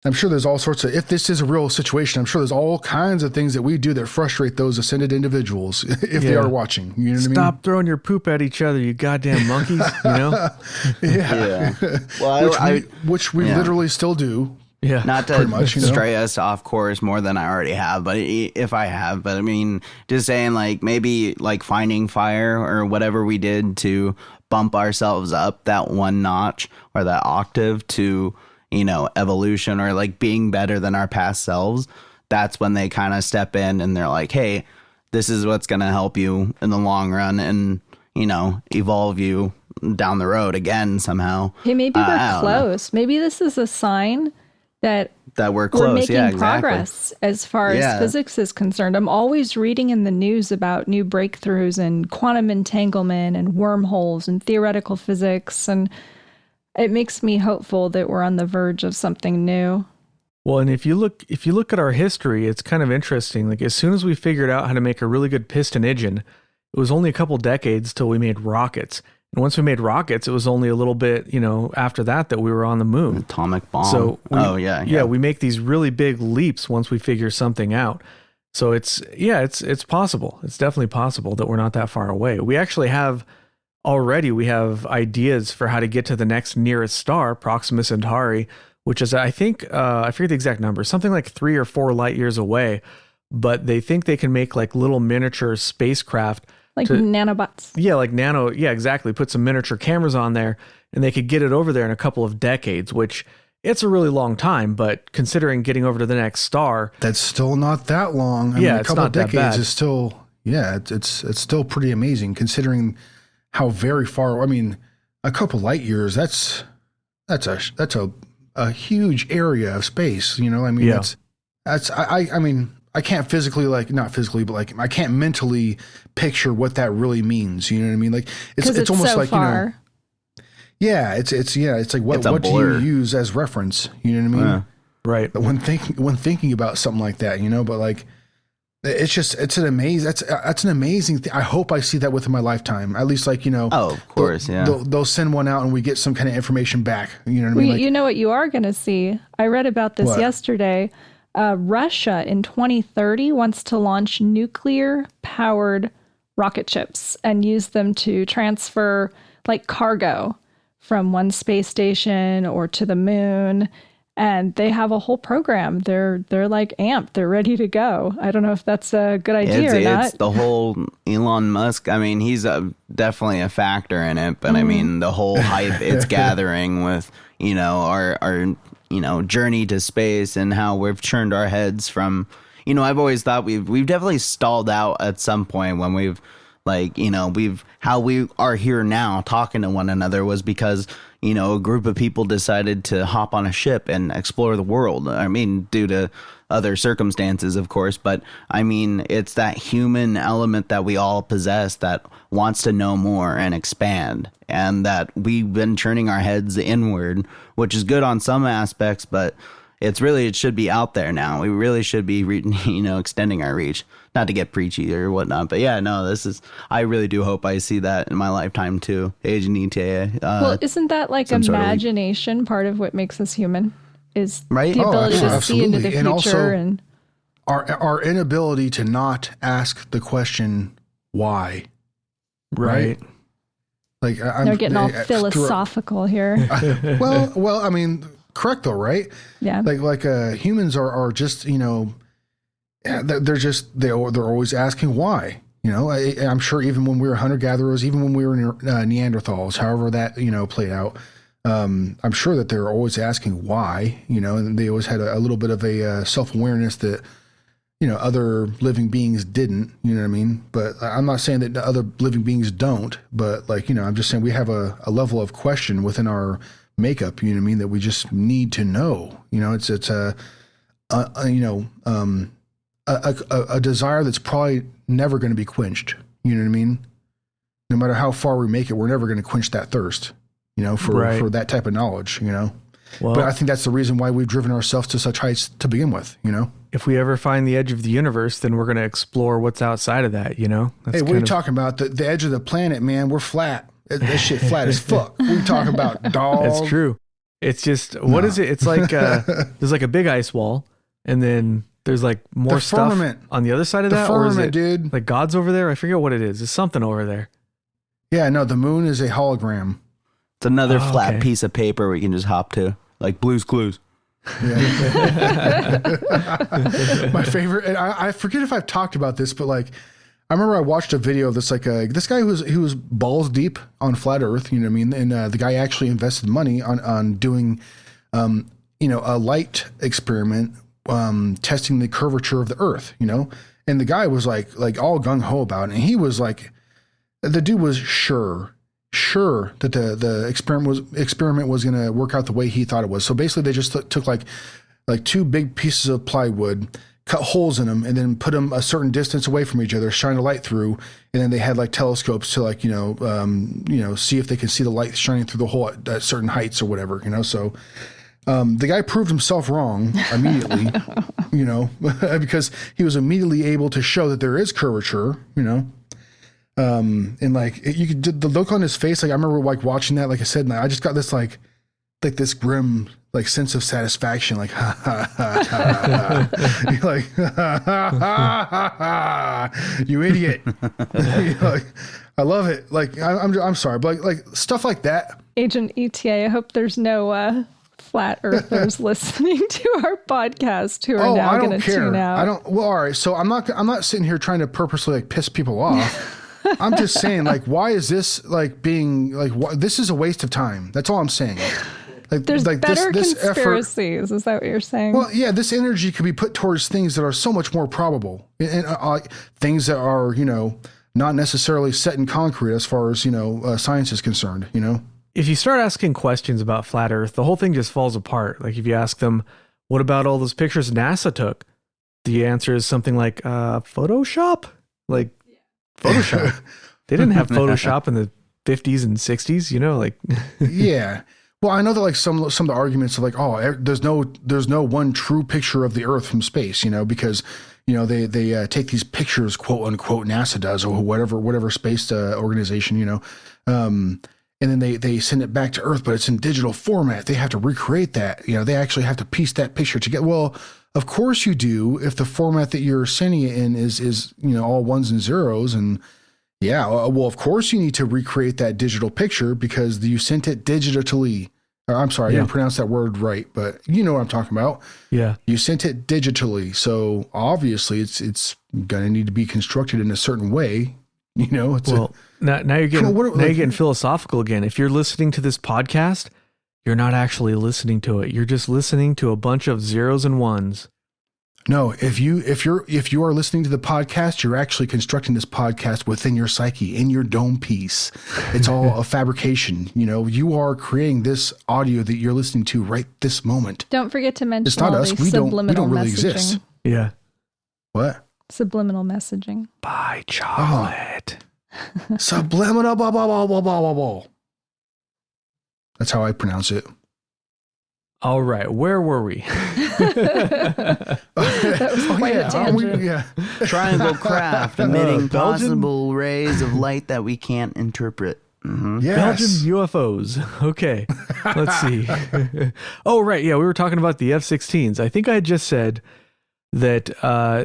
A: I'm sure there's all sorts of, if this is a real situation, I'm sure there's all kinds of things that we do that frustrate those ascended individuals if they are watching. You know what I mean? Stop
D: throwing your poop at each other, you goddamn monkeys,
A: Yeah. Well, which we literally still do.
D: Yeah.
C: Not to stray us off course more than I already have, but if I have, but I mean, just saying like maybe like finding fire or whatever we did to bump ourselves up that one notch or that octave to, evolution or like being better than our past selves. That's when they kind of step in and they're like, hey, this is what's going to help you in the long run and, evolve you down the road again somehow.
B: Hey, maybe we're close. Maybe this is a sign that
C: we're close.
B: We're making
C: exactly.
B: progress as far as physics is concerned. I'm always reading in the news about new breakthroughs in quantum entanglement and wormholes and theoretical physics, and it makes me hopeful that we're on the verge of something new.
D: Well, and if you look at our history, it's kind of interesting. Like, as soon as we figured out how to make a really good piston engine, it was only a couple decades till we made rockets. And once we made rockets, it was only a little bit, after that we were on the moon.
C: Atomic bomb.
D: So we make these really big leaps once we figure something out. So it's possible. It's definitely possible that we're not that far away. We actually have ideas for how to get to the next nearest star, Proxima Centauri, which is, I think, I forget the exact number, something like 3 or 4 light years away. But they think they can make like little miniature spacecraft.
B: Like nanobots.
D: Yeah, like nano. Yeah, exactly. Put some miniature cameras on there and they could get it over there in a couple of decades, which it's a really long time. But considering getting over to the next star.
A: That's still not that long. I mean, a couple of decades is still, it's still pretty amazing considering how very far, I mean, a couple light years, that's a huge area of space, I mean, I mean, I can't physically, like, not physically, but like, I can't mentally picture what that really means. You know what I mean? Like, it's almost
B: so
A: like,
B: far.
A: It's like, what do you use as reference? You know what I mean?
D: Right.
A: But when thinking about something like that, but like, it's an amazing thing. I hope I see that within my lifetime. At least, like,
C: Oh, of course,
A: they'll send one out and we get some kind of information back. You know what I mean? Like,
B: you know what you are going to see? I read about this yesterday. Russia in 2030 wants to launch nuclear-powered rocket ships and use them to transfer like cargo from one space station or to the moon. And they have a whole program. They're like amped. They're ready to go. I don't know if that's a good idea or not.
C: It's the whole Elon Musk. I mean, he's definitely a factor in it. But I mean, the whole hype it's gathering with, our journey to space and how we've turned our heads from, I've always thought we've definitely stalled out at some point when we've how we are here now talking to one another was because, a group of people decided to hop on a ship and explore the world. I mean, due to other circumstances, of course, but I mean, it's that human element that we all possess that wants to know more and expand, and that we've been turning our heads inward, which is good on some aspects, but it should be out there now. We really should be, extending our reach, not to get preachy or whatnot. But yeah, no, I really do hope I see that in my lifetime too. Agent ETA.
B: Well, isn't that like imagination part of what makes us human? Is
C: right?
B: The ability to see into the future
A: and also
B: and
A: our inability to not ask the question why.
D: Right.
A: Like
B: they're getting all philosophical here.
A: Well, I mean, correct though, right?
B: Yeah.
A: Like humans are just, they're always asking why. I'm sure even when we were hunter gatherers, even when we were Neanderthals, however that played out, I'm sure that they're always asking why. And they always had a little bit of a self-awareness that other living beings didn't, you know what I mean? But I'm not saying that other living beings don't, but I'm just saying we have a level of question within our makeup, you know what I mean, that we just need to know. It's a desire that's probably never going to be quenched. You know what I mean? No matter how far we make it, we're never going to quench that thirst, for that type of knowledge, Well, but I think that's the reason why we've driven ourselves to such heights to begin with,
D: If we ever find the edge of the universe, then we're going to explore what's outside of that, That's
A: hey, what are you talking about? The edge of the planet, man, we're flat. That shit flat as fuck. What are you talking about, dog?
D: That's true. It's just, what is it? It's like, there's like a big ice wall, and then there's like more stuff on the other side of that. Or is it,
A: dude.
D: Like God's over there? I forget what it is. It's something over there.
A: Yeah, no, the moon is a hologram.
C: It's another flat piece of paper we can just hop to, like Blue's Clues.
A: Yeah. My favorite, and I forget if I've talked about this, but like, I remember I watched a video of this, like this guy who was balls deep on flat Earth, you know what I mean? And the guy actually invested money on doing, a light experiment, testing the curvature of the Earth, and the guy was like all gung ho about it. And he was like, the dude was sure that the experiment was going to work out the way he thought it was. So basically they just took like two big pieces of plywood, cut holes in them, and then put them a certain distance away from each other, shine a light through. And then they had like telescopes to see if they can see the light shining through the hole at certain heights or whatever, So the guy proved himself wrong immediately, because he was immediately able to show that there is curvature, and like you could the look on his face. Like I remember like watching that, like I said, and I just got this like this grim like sense of satisfaction, like ha ha ha ha. You're like ha ha ha ha, you idiot. Like, I love it. Like I'm sorry, but like stuff like that.
B: Agent ETA, I hope there's no flat earthers listening to our podcast who are now going to tune out.
A: I don't. Well, all right. So I'm not sitting here trying to purposely like piss people off. I'm just saying, like, why is this like being like? This is a waste of time. That's all I'm saying. Like,
B: there's
A: like
B: better
A: this
B: conspiracies.
A: Effort,
B: is that what you're saying?
A: Well, yeah. This energy could be put towards things that are so much more probable, and things that are not necessarily set in concrete as far as science is concerned.
D: If you start asking questions about flat Earth, the whole thing just falls apart. Like if you ask them, "What about all those pictures NASA took?" The answer is something like Photoshop, like. Photoshop. They didn't have Photoshop in the 50s and 60s, like.
A: Yeah. Well, I know that like some of the arguments are like, oh, there's no one true picture of the Earth from space, because they take these pictures, quote unquote, NASA does or whatever space organization, and then they send it back to Earth, but it's in digital format. They have to recreate that. They actually have to piece that picture together. Well, of course you do if the format that you're sending it in is all ones and zeros. And yeah, well, of course you need to recreate that digital picture because you sent it digitally. I'm sorry, I didn't pronounce that word right, but you know what I'm talking about. Yeah. You sent it digitally. So obviously it's going to need to be constructed in a certain way. Now you're getting philosophical again. If you're listening to this podcast, you're not actually listening to it. You're just listening to a bunch of zeros and ones. No, if you are listening to the podcast, you're actually constructing this podcast within your psyche, in your dome piece. It's all a fabrication. You are creating this audio that you're listening to right this moment.
B: Don't forget to mention
A: it's not
B: all
A: us.
B: The
A: we
B: subliminal
A: don't really
B: messaging.
A: exist. Yeah. What?
B: Subliminal messaging.
D: Buy chocolate.
A: Subliminal blah, blah, blah, blah, blah, blah, blah. That's how I pronounce it.
D: All right, where were we?
B: That was quite a tangent.
C: Triangle craft emitting
D: Belgian?
C: possible rays of light that we can't interpret. Mm-hmm.
A: Yes.
D: Belgian UFOs. Okay, let's see. Oh, right. Yeah, we were talking about the F-16s. I think I had just said that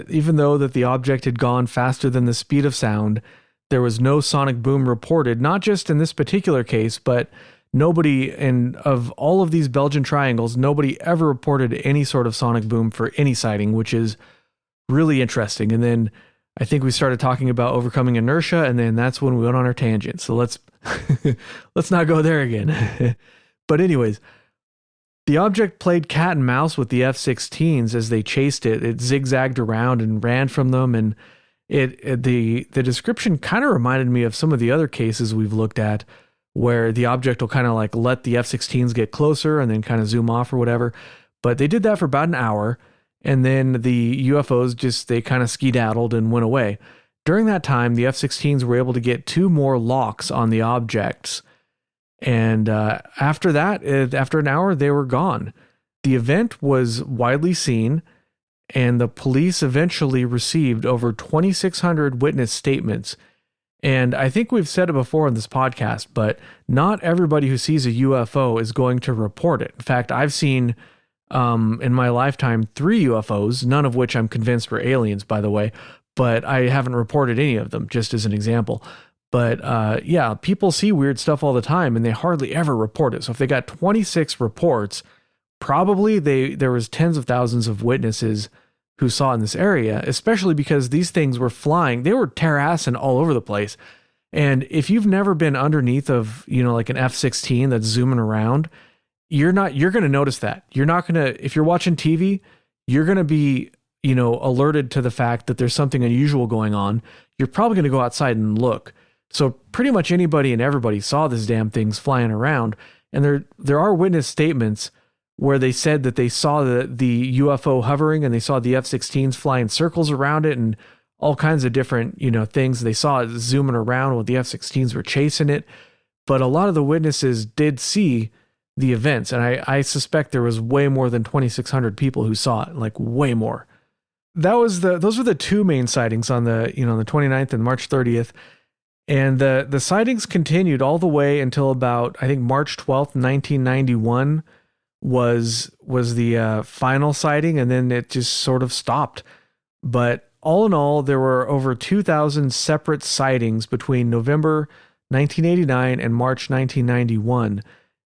D: even though that the object had gone faster than the speed of sound, there was no sonic boom reported, not just in this particular case, but nobody of all of these Belgian triangles, nobody ever reported any sort of sonic boom for any sighting, which is really interesting. And then I think we started talking about overcoming inertia, and then that's when we went on our tangent. So let's not go there again. But anyways, the object played cat and mouse with the F-16s as they chased it. It zigzagged around and ran from them, and the description kind of reminded me of some of the other cases we've looked at, where the object will kind of like let the F-16s get closer and then kind of zoom off or whatever. But they did that for about an hour, and then the UFOs they kind of skedaddled and went away. During that time, the F-16s were able to get 2 more locks on the objects. And after that, after an hour, they were gone. The event was widely seen, and the police eventually received over 2,600 witness statements. And I think we've said it before on this podcast, but not everybody who sees a UFO is going to report it. In fact, I've seen in my lifetime 3 UFOs, none of which I'm convinced were aliens, by the way, but I haven't reported any of them, just as an example. But yeah, people see weird stuff all the time, and they hardly ever report it. So if they got 26 reports, probably there was tens of thousands of witnesses who saw in this area, especially because these things were flying. They were terrassing all over the place. And if you've never been underneath of, like an F-16 that's zooming around, you're going to notice that. You're not going to, if you're watching TV, you're going to be, alerted to the fact that there's something unusual going on. You're probably going to go outside and look. So pretty much anybody and everybody saw these damn things flying around. And there are witness statements where they said that they saw the UFO hovering, and they saw the F-16s flying circles around it and all kinds of different, things. They saw it zooming around while the F-16s were chasing it. But a lot of the witnesses did see the events, and I suspect there was way more than 2,600 people who saw it, like way more. Those were the 2 main sightings on the 29th and March 30th. And the sightings continued all the way until about, I think, March 12th, 1991 was the final sighting, and then it just sort of stopped. But all in all, there were over 2,000 separate sightings between November 1989 and March 1991.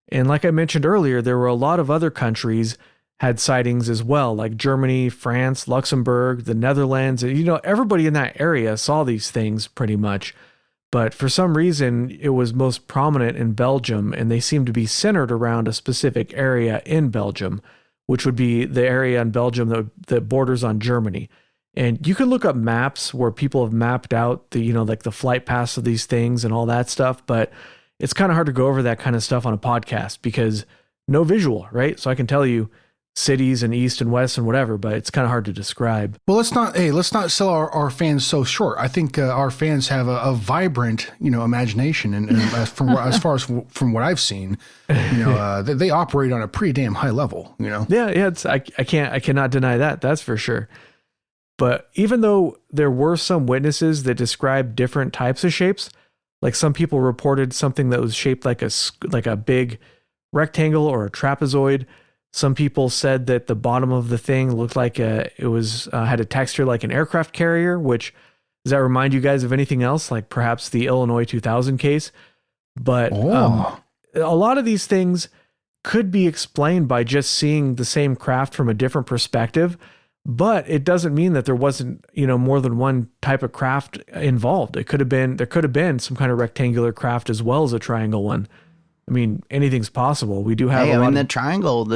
D: And like I mentioned earlier, there were a lot of other countries had sightings as well, like Germany, France, Luxembourg, the Netherlands. Everybody in that area saw these things pretty much. But for some reason, it was most prominent in Belgium, and they seem to be centered around a specific area in Belgium, which would be the area in Belgium that borders on Germany. And you can look up maps where people have mapped out the, like the flight paths of these things and all that stuff, but it's kind of hard to go over that kind of stuff on a podcast because no visual, right? So I can tell you cities and east and west and whatever, but it's kind of hard to describe.
A: Well, let's not sell our fans so short. I think our fans have a vibrant, imagination, and as far as from what I've seen, they operate on a pretty damn high level.
D: Yeah. I cannot deny that. That's for sure. But even though there were some witnesses that described different types of shapes, like some people reported something that was shaped like a big rectangle or a trapezoid. Some people said that the bottom of the thing looked like had a texture like an aircraft carrier, which, does that remind you guys of anything else? Like perhaps the Illinois 2000 case? But a lot of these things could be explained by just seeing the same craft from a different perspective, but it doesn't mean that there wasn't, more than one type of craft involved. There could have been some kind of rectangular craft as well as a triangle one. I mean, anything's possible. We do have
C: the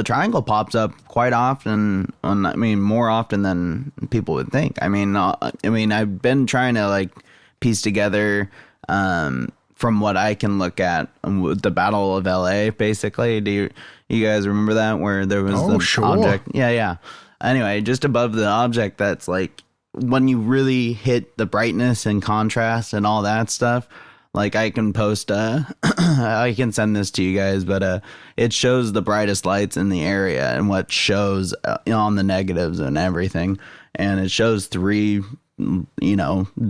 C: triangle pops up quite often more often than people would think. I've been trying to piece together from what I can look at the Battle of LA, basically. Do you guys remember that, where there was object? Yeah. Anyway, just above the object, that's like when you really hit the brightness and contrast and all that stuff, Like I can post I can send this to you guys, but it shows the brightest lights in the area and what shows on the negatives and everything, and it shows 3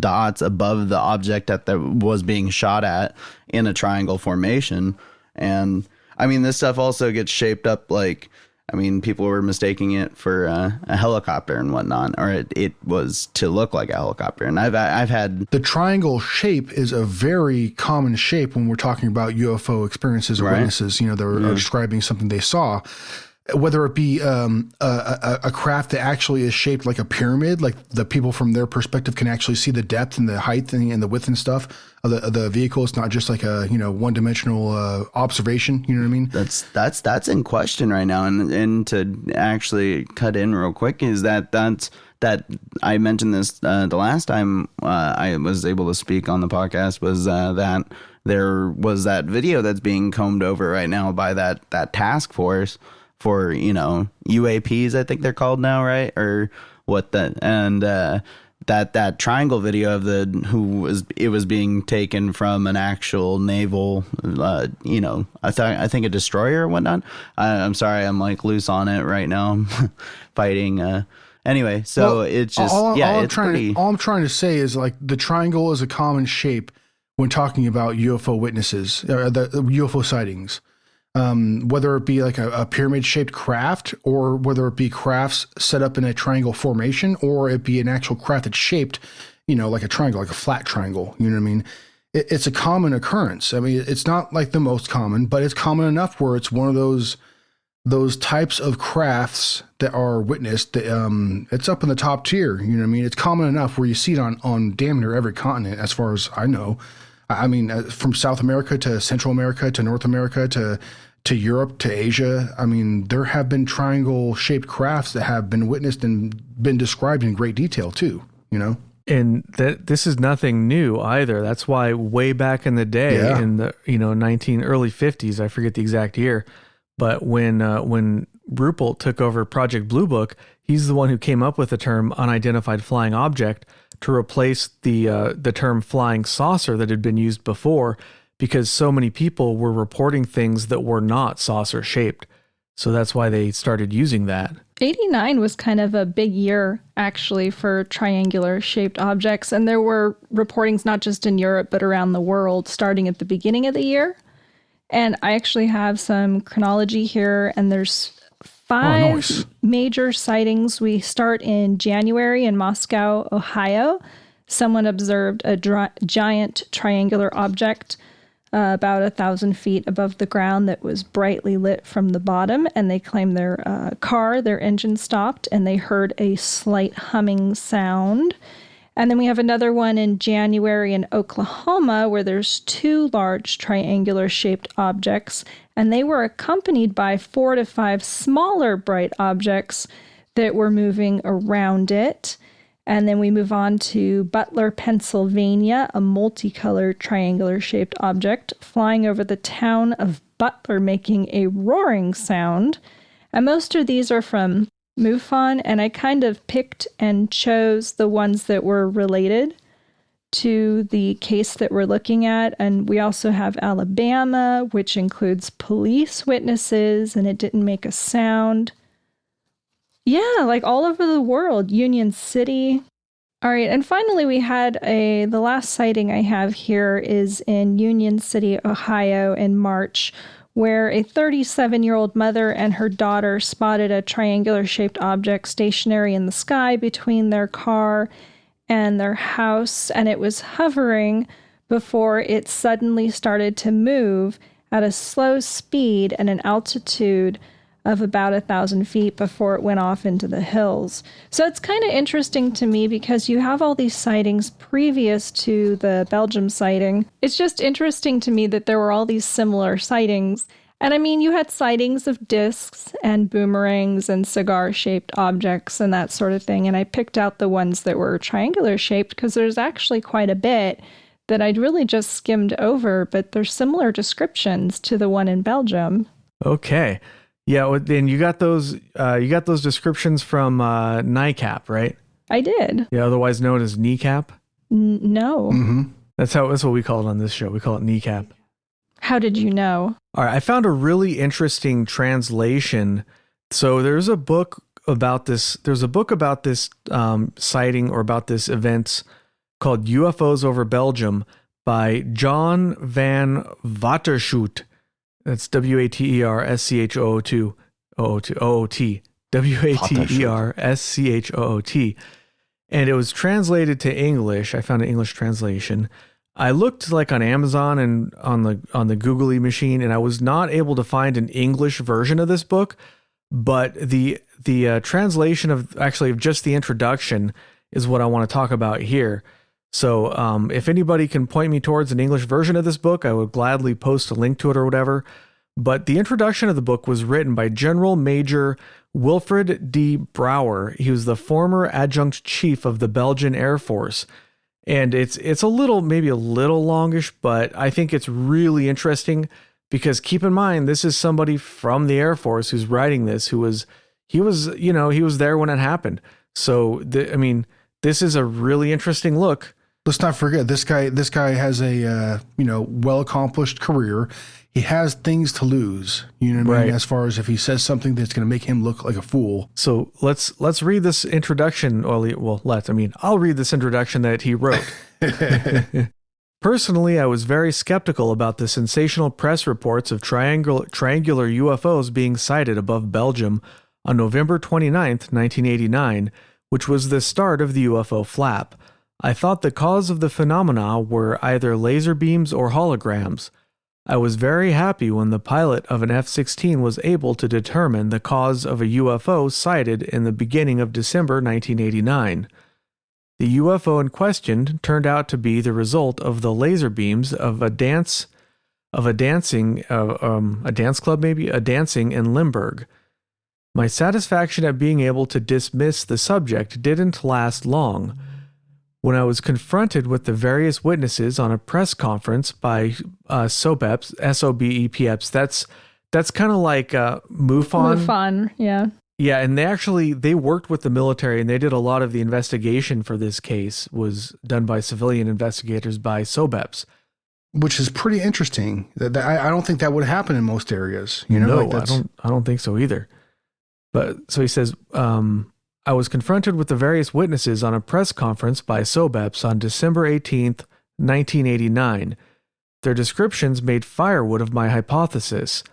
C: dots above the object that was being shot at in a triangle formation. And I mean, this stuff also gets shaped up like, I mean, people were mistaking it for a helicopter and whatnot, or it was to look like a helicopter. And I've had
A: the triangle shape is a very common shape when we're talking about UFO experiences or witnesses. They're describing something they saw, whether it be a craft that actually is shaped like a pyramid, like the people from their perspective can actually see the depth and the height and the width and stuff of the vehicle. It's not just like a one-dimensional observation. You know what I mean?
C: That's in question right now. And to actually cut in real quick is that I mentioned this the last time I was able to speak on the podcast was that there was that video that's being combed over right now by that task force for UAPs, I think they're called now, right? Or what that triangle video of it was being taken from an actual naval I think a destroyer or whatnot. I'm sorry, I'm like loose on it right now. I'm fighting anyway, so it's just all I'm
A: trying to say is like the triangle is a common shape when talking about UFO witnesses, the UFO sightings. Whether it be like a pyramid shaped craft, or whether it be crafts set up in a triangle formation, or it be an actual craft that's shaped, like a triangle, like a flat triangle. You know what I mean? It's a common occurrence. I mean, it's not like the most common, but it's common enough where it's one of those types of crafts that are witnessed. It's up in the top tier. You know what I mean? It's common enough where you see it on damn near every continent, as far as I know. I mean, from South America to Central America to North America to Europe to Asia. I mean, there have been triangle-shaped crafts that have been witnessed and been described in great detail too.
D: And this is nothing new either. That's why way back in the day, in the early 50s, I forget the exact year, but when Ruppelt took over Project Blue Book, he's the one who came up with the term unidentified flying object to replace the term flying saucer that had been used before, because so many people were reporting things that were not saucer shaped. So that's why they started using that.
B: 89 was kind of a big year, actually, for triangular shaped objects. And there were reportings not just in Europe, but around the world, starting at the beginning of the year. And I actually have some chronology here, and there's 5 major sightings. We start in January in Moscow, Ohio. Someone observed a giant triangular object about 1,000 feet above the ground that was brightly lit from the bottom, and they claimed their engine stopped, and they heard a slight humming sound. And then we have another one in January in Oklahoma, where there's 2 large triangular-shaped objects, and they were accompanied by 4 to 5 smaller bright objects that were moving around it. And then we move on to Butler, Pennsylvania, a multicolored triangular-shaped object flying over the town of Butler, making a roaring sound. And most of these are from MUFON, and I kind of picked and chose the ones that were related to the case that we're looking at. And we also have Alabama, which includes police witnesses, and it didn't make a sound. Yeah, like all over the world. Union City. All right, and finally we had the last sighting I have here is in Union City, Ohio in March, where a 37-year-old mother and her daughter spotted a triangular-shaped object stationary in the sky between their car and their house, and it was hovering before it suddenly started to move at a slow speed and an altitude of about 1,000 feet before it went off into the hills. So it's kind of interesting to me because you have all these sightings previous to the Belgium sighting. It's just interesting to me that there were all these similar sightings. And I mean, you had sightings of discs and boomerangs and cigar-shaped objects and that sort of thing. And I picked out the ones that were triangular-shaped because there's actually quite a bit that I'd really just skimmed over, but there's similar descriptions to the one in Belgium.
D: Okay. Yeah, and you got those descriptions from NICAP, right?
B: I did.
D: Yeah, otherwise known as kneecap.
B: No.
A: Mm-hmm.
D: That's what we call it on this show. We call it kneecap.
B: How did you know?
D: All right, I found a really interesting translation. So there's a book about this. There's a book about this sighting or about this event called UFOs over Belgium by John van Waterschoot. That's Waterschoot. Waterschoot. And it was translated to English. I found an English translation. I looked like on Amazon and on the Googly machine, and I was not able to find an English version of this book. But the translation of just the introduction is what I want to talk about here. So if anybody can point me towards an English version of this book, I would gladly post a link to it or whatever. But the introduction of the book was written by General Major Wilfred D. Brouwer. He was the former adjunct chief of the Belgian Air Force. And it's maybe a little longish, but I think it's really interesting because keep in mind, this is somebody from the Air Force who's writing this, he was there when it happened. So, this is a really interesting look.
A: Let's not forget this guy has a well-accomplished career. He has things to lose, you know what I mean? As far as if he says something that's going to make him look like a fool.
D: So let's read this introduction. I'll read this introduction that he wrote. Personally, I was very skeptical about the sensational press reports of triangular UFOs being sighted above Belgium on November 29th, 1989, which was the start of the UFO flap. I thought the cause of the phenomena were either laser beams or holograms. I was very happy when the pilot of an F-16 was able to determine the cause of a UFO sighted in the beginning of December 1989. The UFO in question turned out to be the result of the laser beams of a dancing in Limburg. My satisfaction at being able to dismiss the subject didn't last long. When I was confronted with the various witnesses on a press conference by SOBEPs, SOBEPs, that's kind of like MUFON.
B: MUFON, yeah.
D: Yeah, and they worked with the military, and they did a lot of the investigation for this case was done by civilian investigators by SOBEPs.
A: Which is pretty interesting. I don't think that would happen in most areas.
D: No, I don't think so either. But so he says, I was confronted with the various witnesses on a press conference by SOBEPs on December 18th, 1989. Their descriptions made firewood of my hypothesis.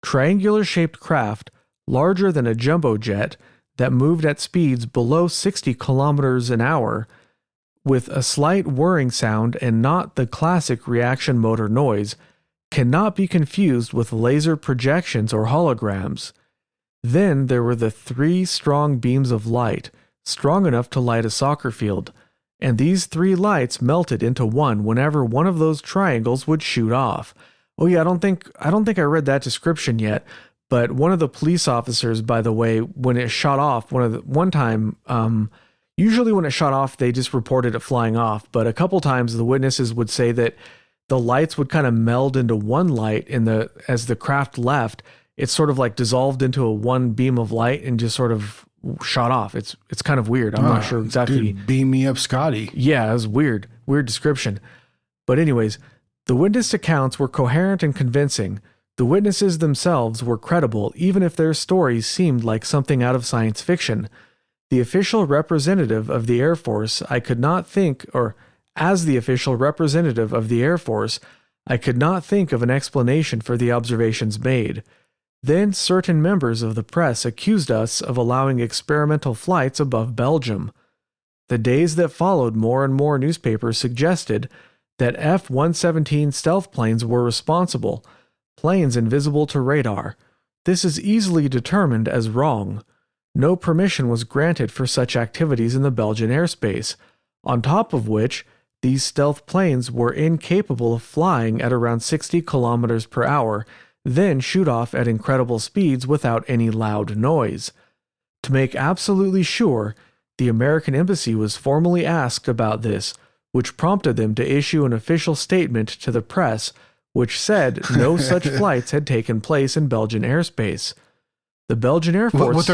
D: Triangular-shaped craft, larger than a jumbo jet, that moved at speeds below 60 kilometers an hour, with a slight whirring sound and not the classic reaction motor noise, cannot be confused with laser projections or holograms. Then there were the 3 strong beams of light, strong enough to light a soccer field, and these 3 lights melted into one whenever one of those triangles would shoot off. Oh yeah, I don't think I read that description yet, but one of the police officers, by the way, when it shot off, usually when it shot off, they just reported it flying off, but a couple times the witnesses would say that the lights would kind of meld into one light as the craft left. It sort of like dissolved into a one beam of light and just sort of shot off. It's kind of weird. I'm not sure exactly.
A: Dude, beam me up, Scotty.
D: Yeah, it was weird description. But anyways, the witness accounts were coherent and convincing. The witnesses themselves were credible, even if their stories seemed like something out of science fiction. The official representative of the Air Force, as the official representative of the Air Force, I could not think of an explanation for the observations made. Then certain members of the press accused us of allowing experimental flights above Belgium. The days that followed, more and more newspapers suggested that F-117 stealth planes were responsible, planes invisible to radar. This is easily determined as wrong. No permission was granted for such activities in the Belgian airspace, on top of which these stealth planes were incapable of flying at around 60 kilometers per hour, then shoot off at incredible speeds without any loud noise. To make absolutely sure, the American embassy was formally asked about this, which prompted them to issue an official statement to the press, which said no such flights had taken place in Belgian airspace. The Belgian Air Force...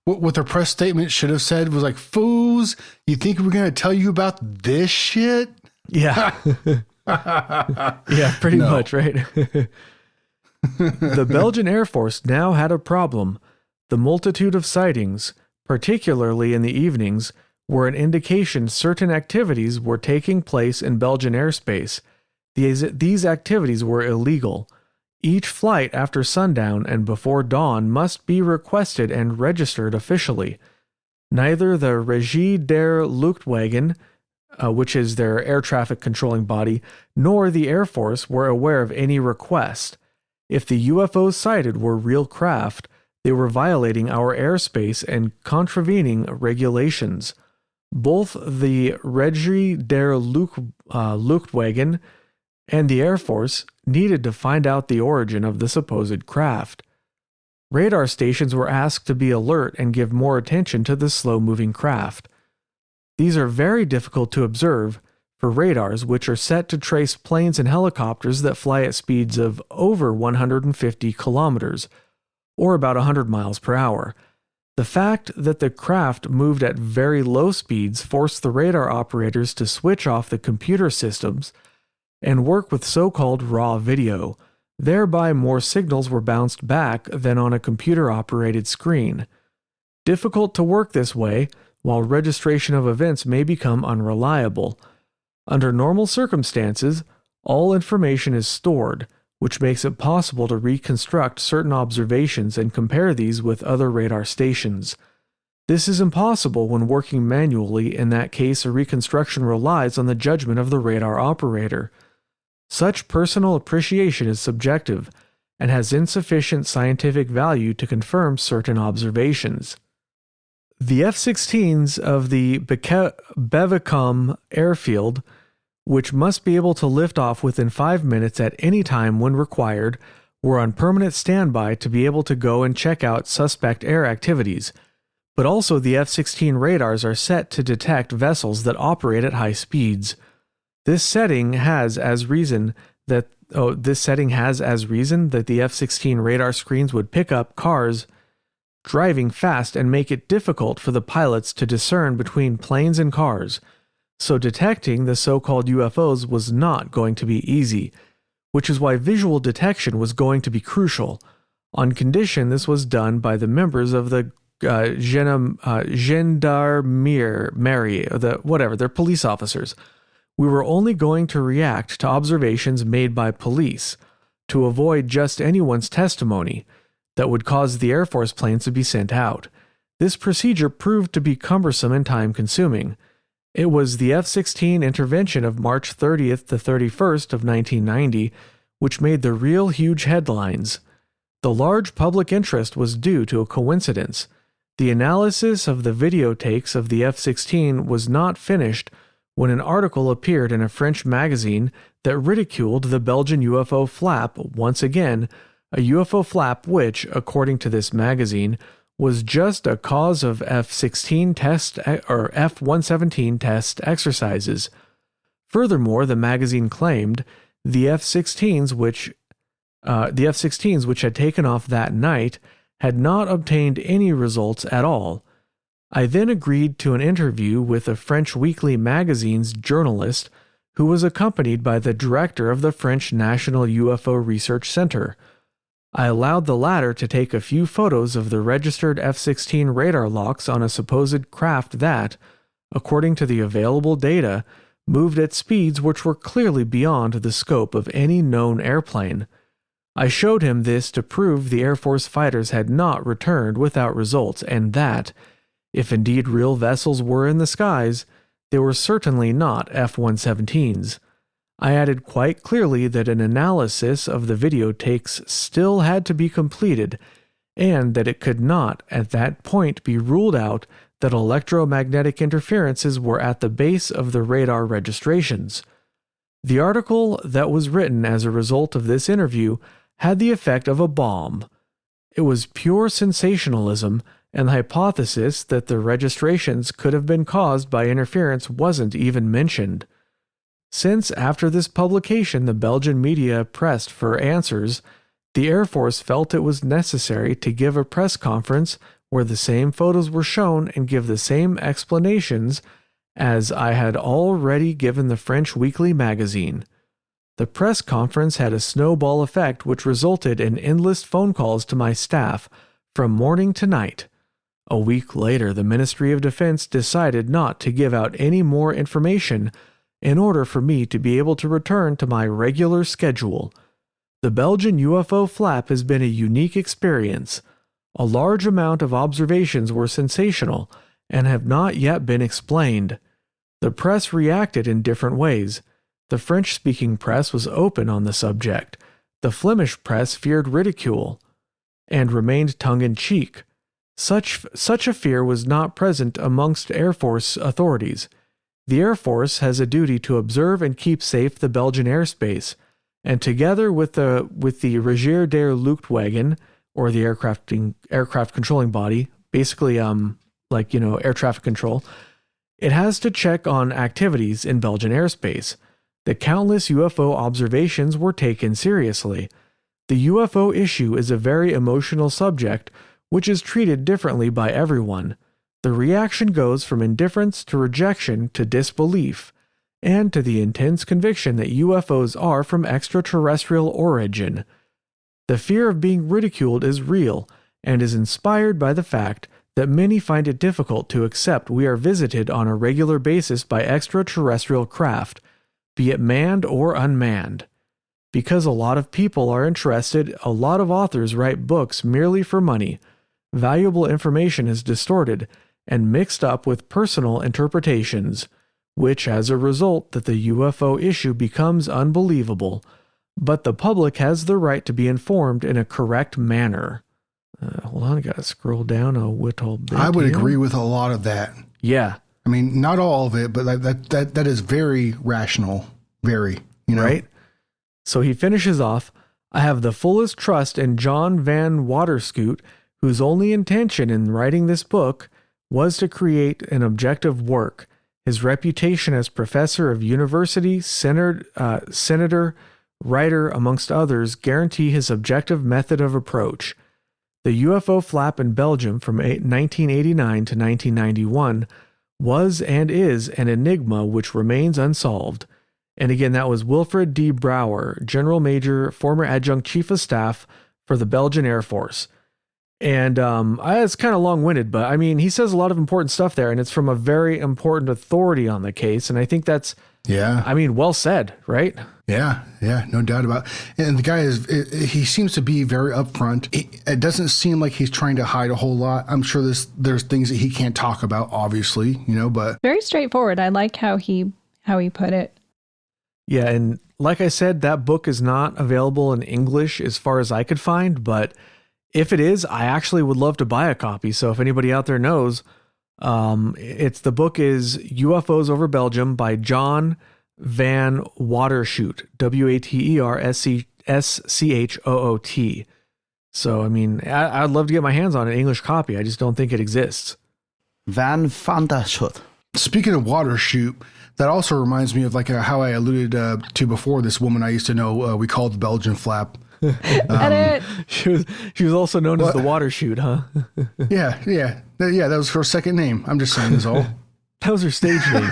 A: What their press statement should have said was like, fools, you think we're going to tell you about this shit?
D: Yeah. Yeah, pretty much, right? The Belgian Air Force now had a problem. The multitude of sightings, particularly in the evenings, were an indication certain activities were taking place in Belgian airspace. These activities were illegal. Each flight after sundown and before dawn must be requested and registered officially. Neither the Regie der Luchtwagen, which is their air traffic controlling body, nor the Air Force were aware of any request. If the UFOs cited were real craft, they were violating our airspace and contravening regulations. Both the Regie der Luchtwagen and the Air Force needed to find out the origin of the supposed craft. Radar stations were asked to be alert and give more attention to the slow-moving craft. These are very difficult to observe for radars, which are set to trace planes and helicopters that fly at speeds of over 150 kilometers, or about 100 miles per hour. The fact that the craft moved at very low speeds forced the radar operators to switch off the computer systems and work with so-called raw video. Thereby, more signals were bounced back than on a computer-operated screen. Difficult to work this way, while registration of events may become unreliable. Under normal circumstances, all information is stored, which makes it possible to reconstruct certain observations and compare these with other radar stations. This is impossible when working manually. In that case, a reconstruction relies on the judgment of the radar operator. Such personal appreciation is subjective and has insufficient scientific value to confirm certain observations. The F-16s of the Bevekom airfield, which must be able to lift off within 5 minutes at any time when required, were on permanent standby to be able to go and check out suspect air activities. But also the F-16 radars are set to detect vessels that operate at high speeds. This setting has as reason that the F-16 radar screens would pick up cars driving fast and make it difficult for the pilots to discern between planes and cars. So detecting the so-called UFOs was not going to be easy, which is why visual detection was going to be crucial, on condition this was done by the members of the Gendarmerie, they're police officers. We were only going to react to observations made by police, to avoid just anyone's testimony that would cause the Air Force planes to be sent out. This procedure proved to be cumbersome and time-consuming. It was the F-16 intervention of March 30th to 31st of 1990 which made the real huge headlines. The large public interest was due to a coincidence. The analysis of the video takes of the F-16 was not finished when an article appeared in a French magazine that ridiculed the Belgian UFO flap once again, a UFO flap which, according to this magazine, was just a cause of F-16 test or F-117 test exercises. Furthermore, the magazine claimed the F-16s which had taken off that night had not obtained any results at all. I then agreed to an interview with a French weekly magazine's journalist who was accompanied by the director of the French National UFO Research Center. I allowed the latter to take a few photos of the registered F-16 radar locks on a supposed craft that, according to the available data, moved at speeds which were clearly beyond the scope of any known airplane. I showed him this to prove the Air Force fighters had not returned without results and that, if indeed real vessels were in the skies, they were certainly not F-117s. I added quite clearly that an analysis of the video takes still had to be completed, and that it could not at that point be ruled out that electromagnetic interferences were at the base of the radar registrations. The article that was written as a result of this interview had the effect of a bomb. It was pure sensationalism, and the hypothesis that the registrations could have been caused by interference wasn't even mentioned. Since after this publication the Belgian media pressed for answers, the Air Force felt it was necessary to give a press conference where the same photos were shown and give the same explanations as I had already given the French weekly magazine. The press conference had a snowball effect which resulted in endless phone calls to my staff from morning to night. A week later, the Ministry of Defense decided not to give out any more information in order for me to be able to return to my regular schedule. The Belgian UFO flap has been a unique experience. A large amount of observations were sensational and have not yet been explained. The press reacted in different ways. The French-speaking press was open on the subject. The Flemish press feared ridicule and remained tongue-in-cheek. Such a fear was not present amongst Air Force authorities. The Air Force has a duty to observe and keep safe the Belgian airspace, and together with the Regier der Luchtwagen, or the aircraft controlling body, basically air traffic control, it has to check on activities in Belgian airspace. The countless UFO observations were taken seriously. The UFO issue is a very emotional subject which is treated differently by everyone. The reaction goes from indifference to rejection to disbelief, and to the intense conviction that UFOs are from extraterrestrial origin. The fear of being ridiculed is real, and is inspired by the fact that many find it difficult to accept we are visited on a regular basis by extraterrestrial craft, be it manned or unmanned. Because a lot of people are interested, a lot of authors write books merely for money. Valuable information is distorted and mixed up with personal interpretations, which has a result that the UFO issue becomes unbelievable, but the public has the right to be informed in a correct manner. Hold on, I gotta scroll down a little bit.
A: I would agree with a lot of that.
D: Yeah.
A: I mean, not all of it, but that is very rational. Very,
D: Right? So he finishes off, I have the fullest trust in John Van Waterscoot, whose only intention in writing this book was to create an objective work. His reputation as professor of university, senator, writer, amongst others, guarantee his objective method of approach. The UFO flap in Belgium from 1989 to 1991 was and is an enigma which remains unsolved. And again, that was Wilfred D. Brouwer, General Major, former Adjunct Chief of Staff for the Belgian Air Force. And it's kind of long-winded, but I mean, he says a lot of important stuff there, and it's from a very important authority on the case. And I think that's, well said, right?
A: Yeah, no doubt about it. And the guy he seems to be very upfront. It doesn't seem like he's trying to hide a whole lot. I'm sure there's things that he can't talk about, obviously, but
B: very straightforward. I like how he put it.
D: Yeah, and like I said, that book is not available in English as far as I could find, but if it is, I actually would love to buy a copy. So if anybody out there knows, the book is UFOs Over Belgium by John Van Waterschoot, Waterschoot. So, I mean, I'd love to get my hands on an English copy. I just don't think it exists.
C: Van Waterschoot. Speaking
A: of Waterschoot, that also reminds me of how I alluded to before. This woman I used to know, we called the Belgian flap.
D: She was also known as the Waterschoot, huh?
A: Yeah. That was her second name. I'm just saying, is all.
D: That was her stage name.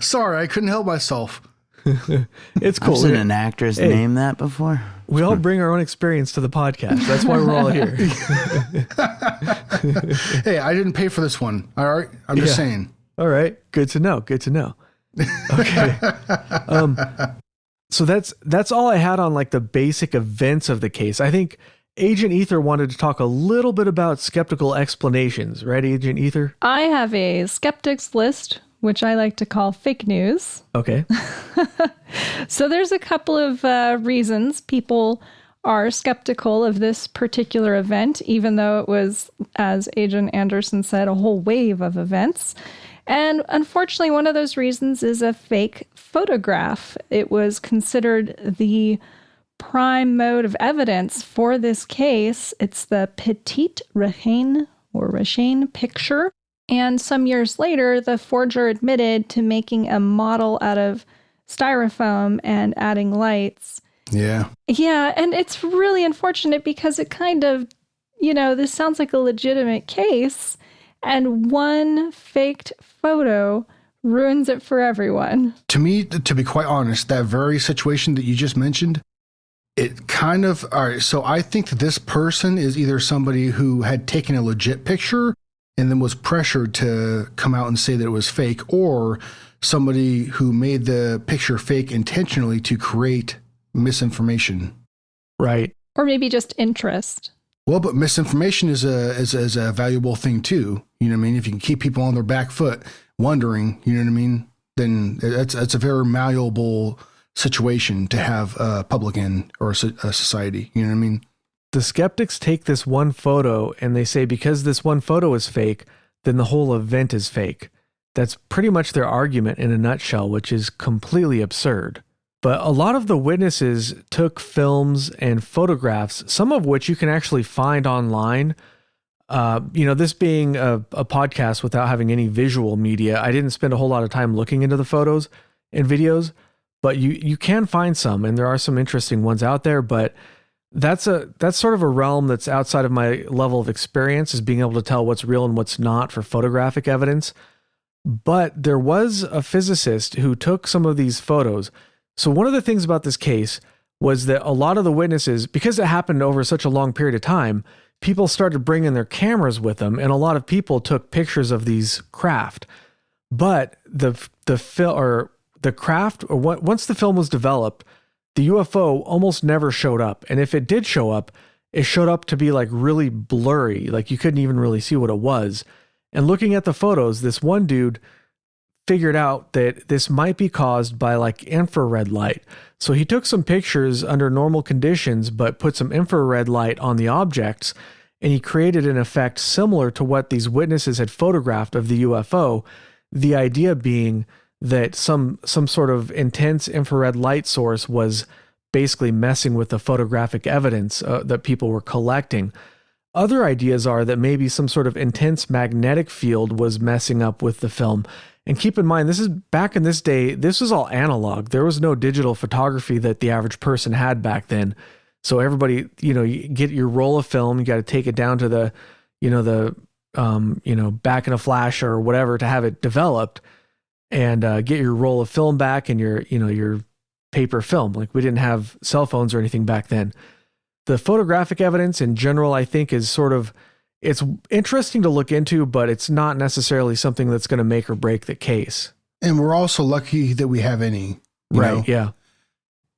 A: Sorry, I couldn't help myself.
D: It's cool.
C: I've seen an actress name that before.
D: We all bring our own experience to the podcast. That's why we're all here.
A: Hey, I didn't pay for this one. All right, I'm just saying.
D: All right, good to know. Okay. So that's all I had on the basic events of the case. I think Agent Ether wanted to talk a little bit about skeptical explanations, right, Agent Ether?
B: I have a skeptics list, which I like to call fake news.
D: Okay.
B: So there's a couple of reasons people are skeptical of this particular event, even though it was, as Agent Anderson said, a whole wave of events. And unfortunately, one of those reasons is a fake photograph. It was considered the prime mode of evidence for this case. It's the Petite Reine or Reine picture. And some years later, the forger admitted to making a model out of styrofoam and adding lights.
A: Yeah.
B: Yeah, and it's really unfortunate because it kind of, this sounds like a legitimate case. And one faked photo ruins it for everyone.
A: To me, to be quite honest, that very situation that you just mentioned, it kind of, all right, so I think that this person is either somebody who had taken a legit picture and then was pressured to come out and say that it was fake, or somebody who made the picture fake intentionally to create misinformation.
D: Right.
B: Or maybe just interest.
A: Well, but misinformation is a valuable thing too. You know what I mean? If you can keep people on their back foot wondering, you know what I mean? Then that's a very malleable situation to have a public in, or a society. You know what I mean?
D: The skeptics take this one photo and they say because this one photo is fake, then the whole event is fake. That's pretty much their argument in a nutshell, which is completely absurd. But a lot of the witnesses took films and photographs, some of which you can actually find online. This being a podcast without having any visual media, I didn't spend a whole lot of time looking into the photos and videos, but you can find some, and there are some interesting ones out there. But that's sort of a realm that's outside of my level of experience, is being able to tell what's real and what's not for photographic evidence. But there was a physicist who took some of these photos. So one of the things about this case was that a lot of the witnesses, because it happened over such a long period of time, people started bringing their cameras with them, and a lot of people took pictures of these craft. But once the film was developed, the UFO almost never showed up. And if it did show up, it showed up to be like really blurry. Like you couldn't even really see what it was. And looking at the photos, this one dude figured out that this might be caused by like infrared light. So he took some pictures under normal conditions, but put some infrared light on the objects, and he created an effect similar to what these witnesses had photographed of the UFO. The idea being that some sort of intense infrared light source was basically messing with the photographic evidence that people were collecting. Other ideas are that maybe some sort of intense magnetic field was messing up with the film. And keep in mind, this is back in this day, this was all analog. There was no digital photography that the average person had back then. So everybody, you get your roll of film, you got to take it down to the back in a flash or whatever to have it developed, and get your roll of film back and your paper film. Like, we didn't have cell phones or anything back then. The photographic evidence in general, I think, is it's interesting to look into, but it's not necessarily something that's going to make or break the case.
A: And we're also lucky that we have any.
D: Right, yeah.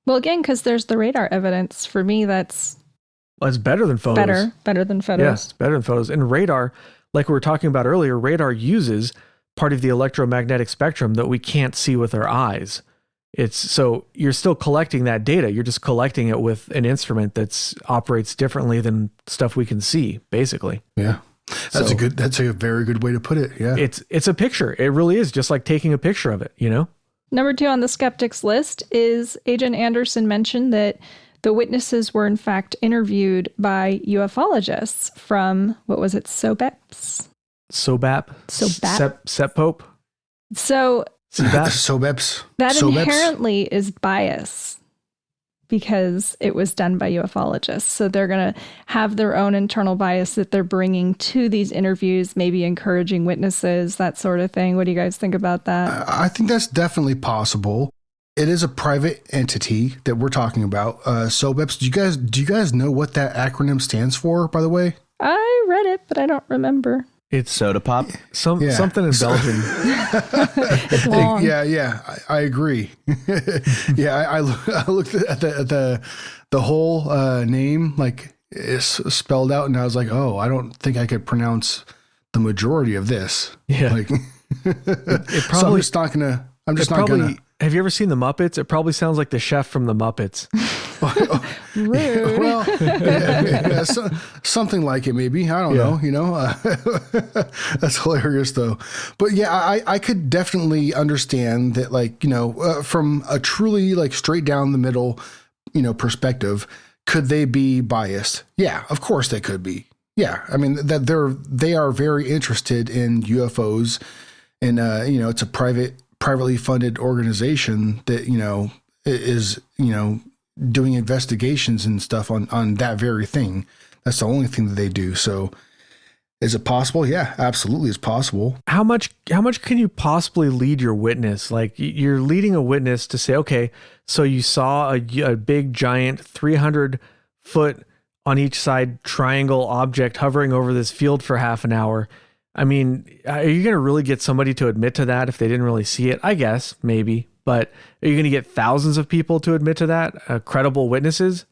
B: Well, again, because there's the radar evidence. For me, it's
D: better than photos.
B: Better than photos.
D: Yes, better than photos. And radar, like we were talking about earlier, radar uses part of the electromagnetic spectrum that we can't see with our eyes. So you're still collecting that data. You're just collecting it with an instrument that operates differently than stuff we can see, basically.
A: Yeah. That's a very good way to put it. Yeah.
D: It's a picture. It really is just like taking a picture of it,
B: Number 2 on the skeptics list is Agent Anderson mentioned that the witnesses were in fact interviewed by ufologists from, what was it, SOBEPS?
D: SOBAP? SEPPOP?
B: So
A: SOBEPS.
B: That
A: SOBEPS.
B: Inherently is bias because it was done by ufologists. So they're going to have their own internal bias that they're bringing to these interviews, maybe encouraging witnesses, that sort of thing. What do you guys think about that?
A: I think that's definitely possible. It is a private entity that we're talking about. SOBEPS. Do you guys know what that acronym stands for, by the way?
B: I read it, but I don't remember.
D: It's
C: soda pop.
D: Something in Belgian.
B: It's long.
A: Yeah, I agree. Yeah, I looked at the whole name, like it's spelled out, and I was like, oh, I don't think I could pronounce the majority of this.
D: Yeah,
A: like
D: it probably.
A: So I'm just not gonna.
D: Have you ever seen the Muppets? It probably sounds like the chef from the Muppets.
B: Rude.
A: Well, yeah, something like it, maybe. I don't know. That's hilarious, though. But yeah, I could definitely understand that, like, from a truly like straight down the middle, perspective, could they be biased? Yeah, of course they could be. Yeah, I mean that they are very interested in UFOs, and it's a privately funded organization that is doing investigations and stuff on that very thing. That's the only thing that they do. So Is it possible? Yeah, absolutely, it's possible.
D: How much can you possibly lead your witness? Like, you're leading a witness to say, okay, so you saw a big giant 300-foot on each side triangle object hovering over this field for half an hour. I mean, are you going to really get somebody to admit to that if they didn't really see it? I guess, maybe. But are you going to get thousands of people to admit to that? Credible witnesses?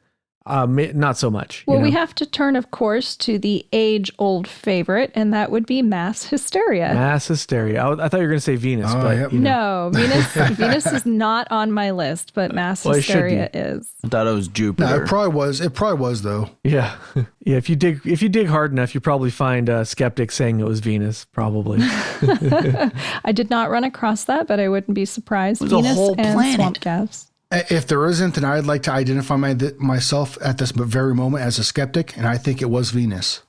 D: Not so much.
B: Well, we have to turn, of course, to the age-old favorite, and that would be mass hysteria.
D: Mass hysteria. I thought you were going to say Venus, but
A: yep.
B: No, Venus is not on my list, but mass hysteria is.
C: I thought it was Jupiter.
A: No, it probably was. It probably was though.
D: Yeah, yeah. If you dig hard enough, you probably find skeptics saying it was Venus. Probably.
B: I did not run across that, but I wouldn't be surprised.
C: It was a
B: Venus
C: whole
B: and
C: planet.
B: swamp gas.
A: If there isn't, then I'd like to identify myself at this very moment as a skeptic, and I think it was Venus.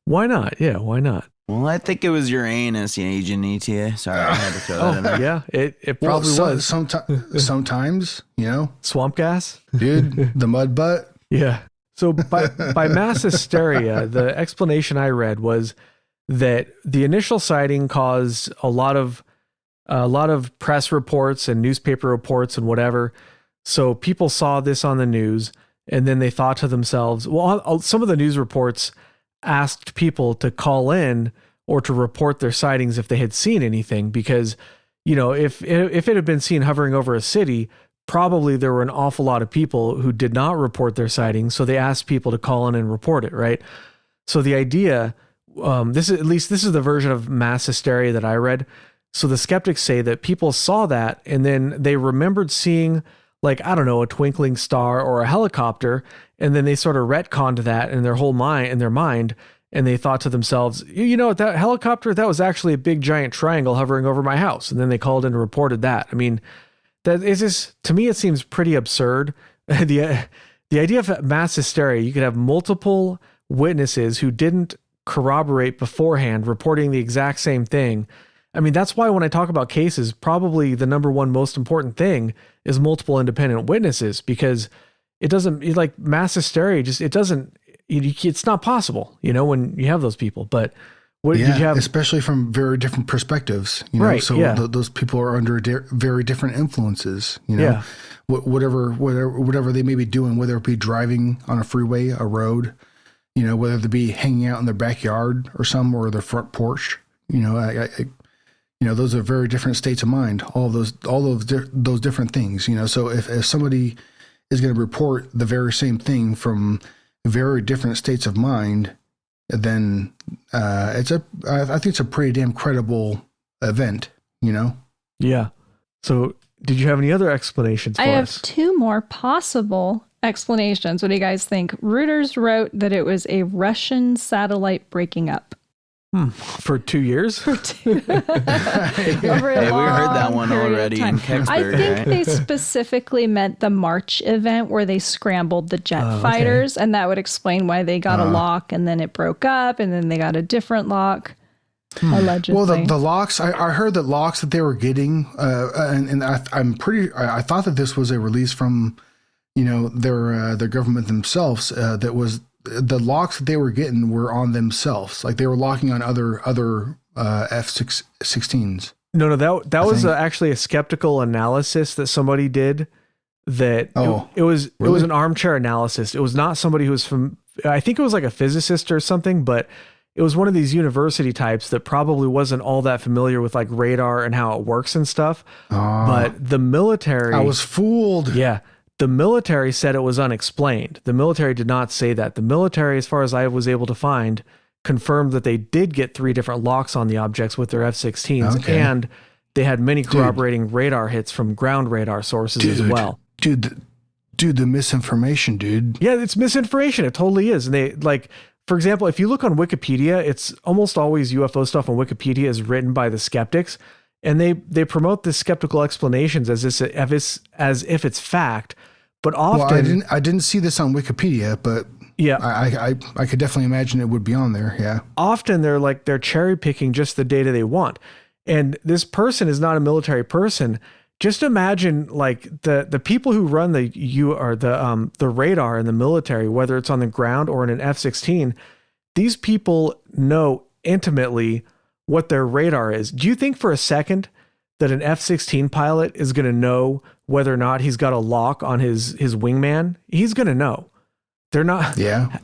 D: Why not? Yeah, why not?
C: Well, I think it was Uranus, you Agent ETA. Sorry, I had to throw that in there.
D: Yeah, it probably was.
A: Sometimes,
D: Swamp gas?
A: dude, the mud butt.
D: Yeah. So by mass hysteria, the explanation I read was that the initial sighting caused a lot of press reports and newspaper reports and whatever. So people saw this on the news, and then they thought to themselves, well, some of the news reports asked people to call in or to report their sightings if they had seen anything, because, if it had been seen hovering over a city, probably there were an awful lot of people who did not report their sightings. So they asked people to call in and report it, right? So the idea, this is the version of mass hysteria that I read. So the skeptics say that people saw that, and then they remembered seeing, like, I don't know, a twinkling star or a helicopter, and then they sort of retconned that in their mind, and they thought to themselves, that helicopter, that was actually a big giant triangle hovering over my house. And then they called in and reported that. I mean, that is just, to me, it seems pretty absurd. The idea of mass hysteria, you could have multiple witnesses who didn't corroborate beforehand reporting the exact same thing. I mean, that's why when I talk about cases, probably the number one most important thing is multiple independent witnesses, because it doesn't, like, mass hysteria, it's not possible, when you have those people. But what did you have?
A: Especially from very different perspectives,
D: right,
A: so
D: yeah.
A: Those people are under very different influences,
D: Yeah.
A: whatever they may be doing, whether it be driving on a freeway, a road, whether they be hanging out in their backyard or their front porch, those are very different states of mind. All those different things. So if somebody is going to report the very same thing from very different states of mind, then I think it's a pretty damn credible event.
D: Yeah. So did you have any other explanations for us?
B: I have two more possible explanations. What do you guys think? Reuters wrote that it was a Russian satellite breaking up.
D: For 2 years?
B: Over a
C: We heard that one
B: period of
C: already
B: time.
C: in Kecksburg,
B: I think
C: right?
B: they specifically meant the March event where they scrambled the jet fighters, and that would explain why they got a lock and then it broke up and then they got a different lock. Allegedly.
A: Well, the locks, I heard that locks that they were getting, and I thought that this was a release from, their government themselves, that was, the locks that they were getting were on themselves. Like they were locking on other F-16s.
D: No, that was actually a skeptical analysis that somebody did. It was an armchair analysis. It was not somebody who was from, I think it was like a physicist or something, but it was one of these university types that probably wasn't all that familiar with like radar and how it works and stuff. But the military,
A: I was fooled.
D: Yeah. The military said it was unexplained. The military did not say that. The military, as far as I was able to find, confirmed that they did get 3 different locks on the objects with their F-16s, and they had many corroborating radar hits from ground radar sources as well.
A: Dude, the misinformation, dude.
D: Yeah, it's misinformation. It totally is. And they, like, for example, if you look on Wikipedia, it's almost always UFO stuff on Wikipedia is written by the skeptics. And they promote the skeptical explanations as if it's fact, but often
A: I didn't see this on Wikipedia, but yeah, I could definitely imagine it would be on there. Yeah, often
D: they're cherry picking just the data they want, and this person is not a military person. Just imagine like the people who run the radar in the military, whether it's on the ground or in an F-16. these people know intimately what their radar is. Do you think for a second that an F-16 pilot is going to know whether or not he's got a lock on his wingman? He's going to know. They're not.
A: Yeah.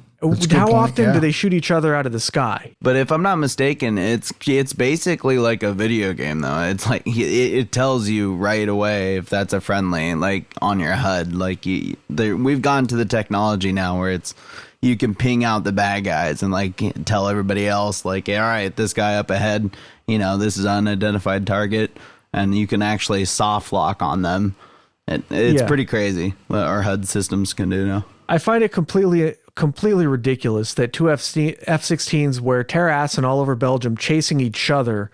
D: How often do they shoot each other out of the sky?
C: But if I'm not mistaken, it's basically like a video game, though. It's like it tells you right away if that's a friendly, like on your HUD. Like we've gone to the technology now where you can ping out the bad guys and like tell everybody else, like, all right, this guy up ahead, this is an unidentified target, and you can actually soft lock on them. It's pretty crazy what our HUD systems can do now.
D: I find it completely ridiculous that two F-16s wear terrassen all over Belgium chasing each other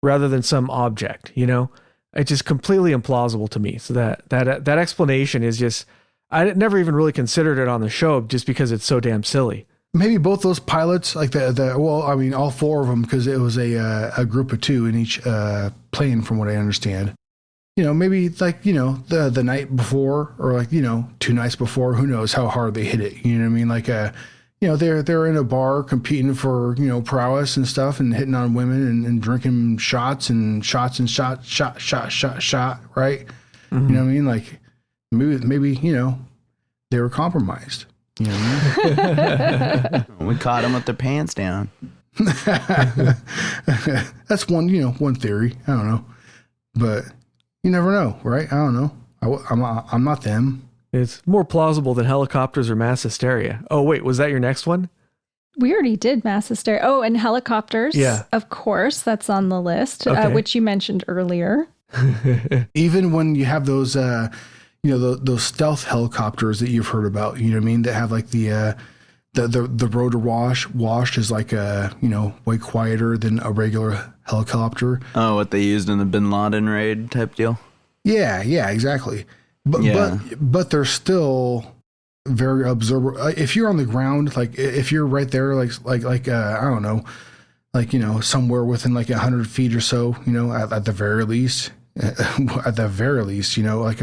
D: rather than some object, It's just completely implausible to me. So that explanation is just, I never even really considered it on the show just because it's so damn silly.
A: Maybe both those pilots, like all four of them, because it was a group of two in each plane, from what I understand. Maybe like, the night before, or like, 2 nights before, who knows how hard they hit it. You know what I mean? Like, they're in a bar competing for, prowess and stuff, and hitting on women and drinking shots, right? Mm-hmm. You know what I mean? Like maybe, they were compromised. You know what I mean?
C: We caught them with their pants down.
A: That's one theory. I don't know, but you never know, right? I don't know. I'm not them.
D: It's more plausible than helicopters or mass hysteria. Oh, wait, was that your next one?
B: We already did mass hysteria. Oh, and helicopters.
D: Yeah.
B: Of course, that's on the list,
D: Okay.
B: which you mentioned earlier.
A: Even when you have those, those stealth helicopters that you've heard about, you know what I mean? That have like the rotor wash is like way quieter than a regular helicopter.
C: Oh, what they used in the Bin Laden raid type deal?
A: Yeah, exactly. But they're still very observable. If you're on the ground, like if you're right there, like I don't know, like somewhere within like 100 feet or so, at the very least, like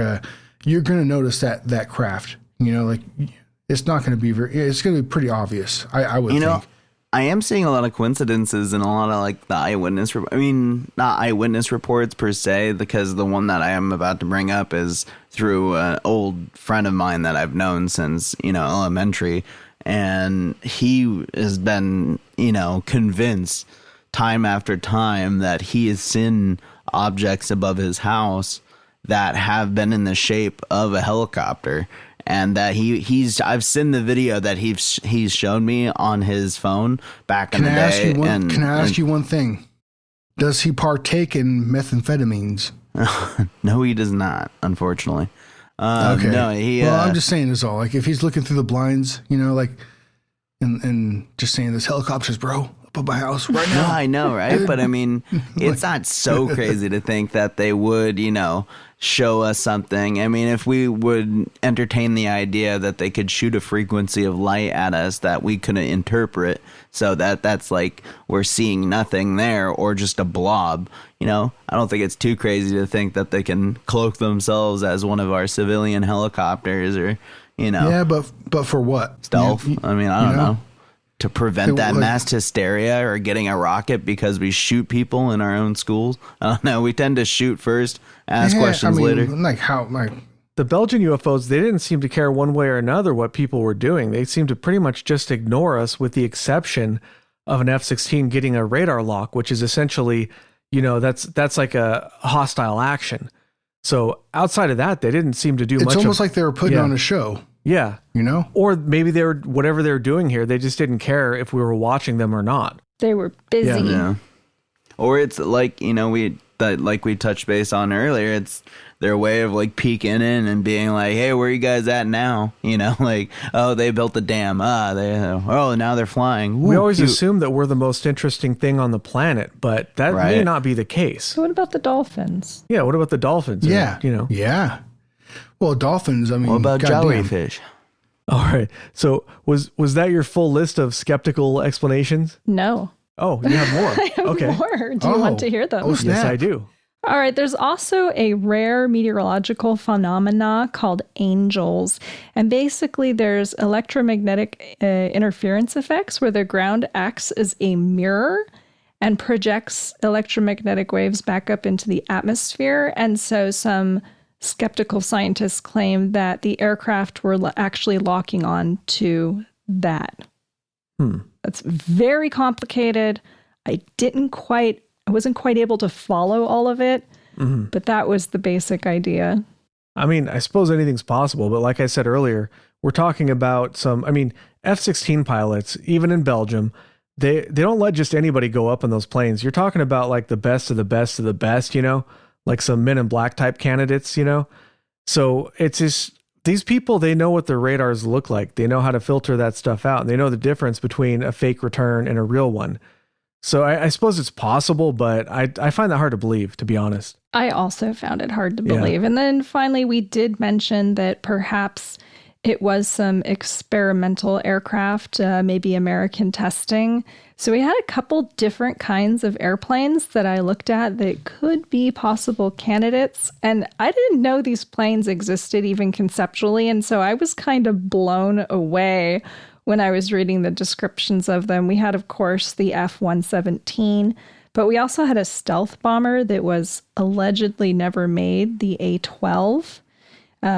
A: you're gonna notice that craft. Like it's not gonna be it's gonna be pretty obvious. I would think.
C: I am seeing a lot of coincidences in a lot of like the eyewitness. Not eyewitness reports per se, because the one that I am about to bring up is through an old friend of mine that I've known since elementary, and he has been convinced time after time that he has seen objects above his house that have been in the shape of a helicopter. And that I've seen the video that he's shown me on his phone back in the day.
A: Can I ask you one thing? Does he partake in methamphetamines?
C: No, he does not, unfortunately.
A: Okay.
C: No,
A: I'm just saying this all. Like if he's looking through the blinds, like, and just saying this helicopters, bro, up at my house right now.
C: No, I know, right? But I mean, it's not so crazy to think that they would, show us something. I mean, if we would entertain the idea that they could shoot a frequency of light at us that we couldn't interpret, so that's like we're seeing nothing there, or just a blob, I don't think it's too crazy to think that they can cloak themselves as one of our civilian helicopters, or
A: Yeah, but for what?
C: Stealth. I mean, I don't know. To prevent that mass hysteria, or getting a rocket because we shoot people in our own schools. I don't know. We tend to shoot first, ask questions later.
A: Like how? Like
D: the Belgian UFOs, they didn't seem to care one way or another what people were doing. They seemed to pretty much just ignore us, with the exception of an F-16 getting a radar lock, which is essentially, that's like a hostile action. So outside of that, they didn't seem to do much.
A: It's almost like they were putting on a show.
D: Yeah. Or maybe whatever they were doing here, they just didn't care if we were watching them or not.
B: They were busy.
C: Yeah. Or it's like, we touched base on earlier, it's their way of like peeking in and being like, hey, where are you guys at now? Like, oh, they built the dam. Now they're flying.
D: We always assume that we're the most interesting thing on the planet, but that may not be the case.
B: So what about the dolphins?
D: Yeah. What about the dolphins?
A: Yeah. Yeah. Well, dolphins, I mean,
C: what about jellyfish?
D: All right. So was that your full list of skeptical explanations?
B: No.
D: Oh, you have more.
B: I have more. Do you want to hear them?
A: Oh, snap.
D: Yes, I do.
B: All right, there's also a rare meteorological phenomena called angels. And basically, there's electromagnetic interference effects where the ground acts as a mirror and projects electromagnetic waves back up into the atmosphere. And so some skeptical scientists claim that the aircraft were actually locking on to that. That's very complicated. I wasn't quite able to follow all of it, but that was the basic idea.
D: I mean, I suppose anything's possible, but like I said earlier, we're talking about F-16 pilots, even in Belgium, they don't let just anybody go up in those planes. You're talking about like the best of the best of the best, like some Men in Black type candidates, So it's just, these people, they know what their radars look like. They know how to filter that stuff out, and they know the difference between a fake return and a real one. So I suppose it's possible, but I find that hard to believe, to be honest.
B: I also found it hard to believe. Yeah. And then finally, we did mention that perhaps it was some experimental aircraft, maybe American testing. So we had a couple different kinds of airplanes that I looked at that could be possible candidates. And I didn't know these planes existed even conceptually. And so I was kind of blown away when I was reading the descriptions of them. We had, of course, the F-117, but we also had a stealth bomber that was allegedly never made, the A-12,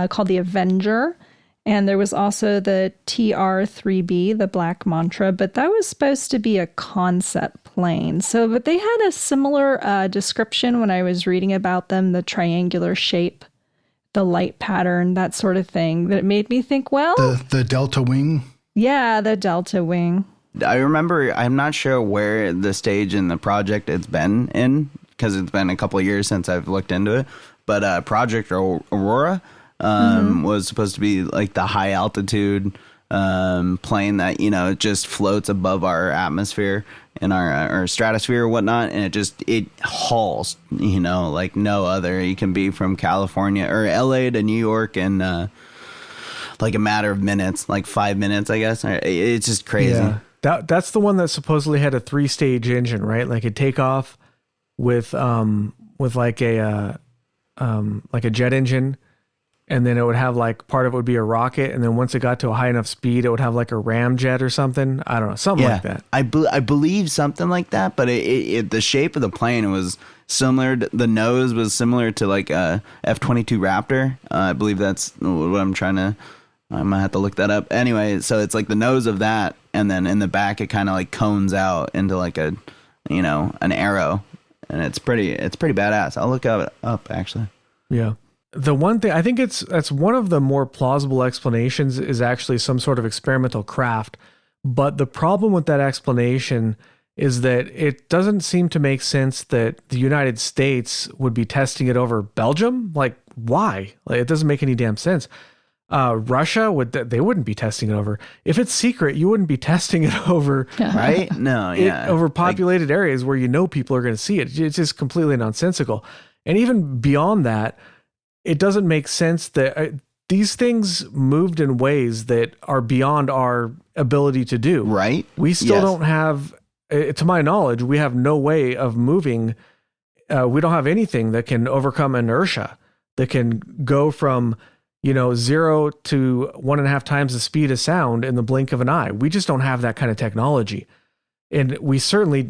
B: called the Avenger. And there was also the TR-3B, the Black Mantra, but that was supposed to be a concept plane. But they had a similar description when I was reading about them, the triangular shape, the light pattern, that sort of thing, that it made me think, well...
A: The Delta Wing?
B: Yeah, the Delta Wing.
C: I remember, I'm not sure where the stage in the project it's been in, because it's been a couple of years since I've looked into it, but Project Aurora was supposed to be like the high altitude plane that, it just floats above our atmosphere in our stratosphere or whatnot, and it hauls, like no other. You can be from California or LA to New York in like a matter of minutes, like 5 minutes, I guess. It's just crazy.
D: Yeah. That's the one that supposedly had a 3-stage engine, right? Like it'd take off with like a jet engine, and then it would have like part of it would be a rocket, and then once it got to a high enough speed, it would have like a ramjet or something. I don't know, something like that.
C: I believe something like that, but the shape of the plane was similar. The nose was similar to like a F-22 Raptor. I believe that's what I'm gonna have to look that up. Anyway, so it's like the nose of that, and then in the back it kind of like cones out into like an arrow, and it's pretty badass. I'll look it up actually.
D: Yeah. The one thing I think that's one of the more plausible explanations is actually some sort of experimental craft, but the problem with that explanation is that it doesn't seem to make sense that the United States would be testing it over Belgium. Like, why? Like, it doesn't make any damn sense. Russia they wouldn't be testing it over. If it's secret, you wouldn't be testing it over,
C: right? No, yeah,
D: over populated areas where people are going to see it. It's just completely nonsensical. And even beyond that, it doesn't make sense that these things moved in ways that are beyond our ability to do.
C: Right?
D: We still don't have, to my knowledge, we have no way of moving. We don't have anything that can overcome inertia, that can go from 0 to 1.5 times the speed of sound in the blink of an eye. We just don't have that kind of technology. And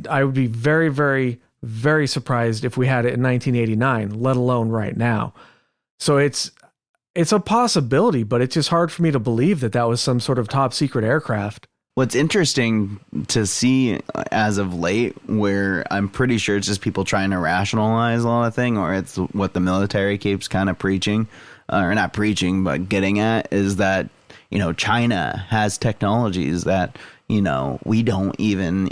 D: I would be very, very, very surprised if we had it in 1989, let alone right now. So it's a possibility, but it's just hard for me to believe that was some sort of top secret aircraft.
C: What's interesting to see as of late, where I'm pretty sure it's just people trying to rationalize a lot of things, or it's what the military keeps kind of preaching, or not preaching, but getting at, is that, China has technologies that, we don't even,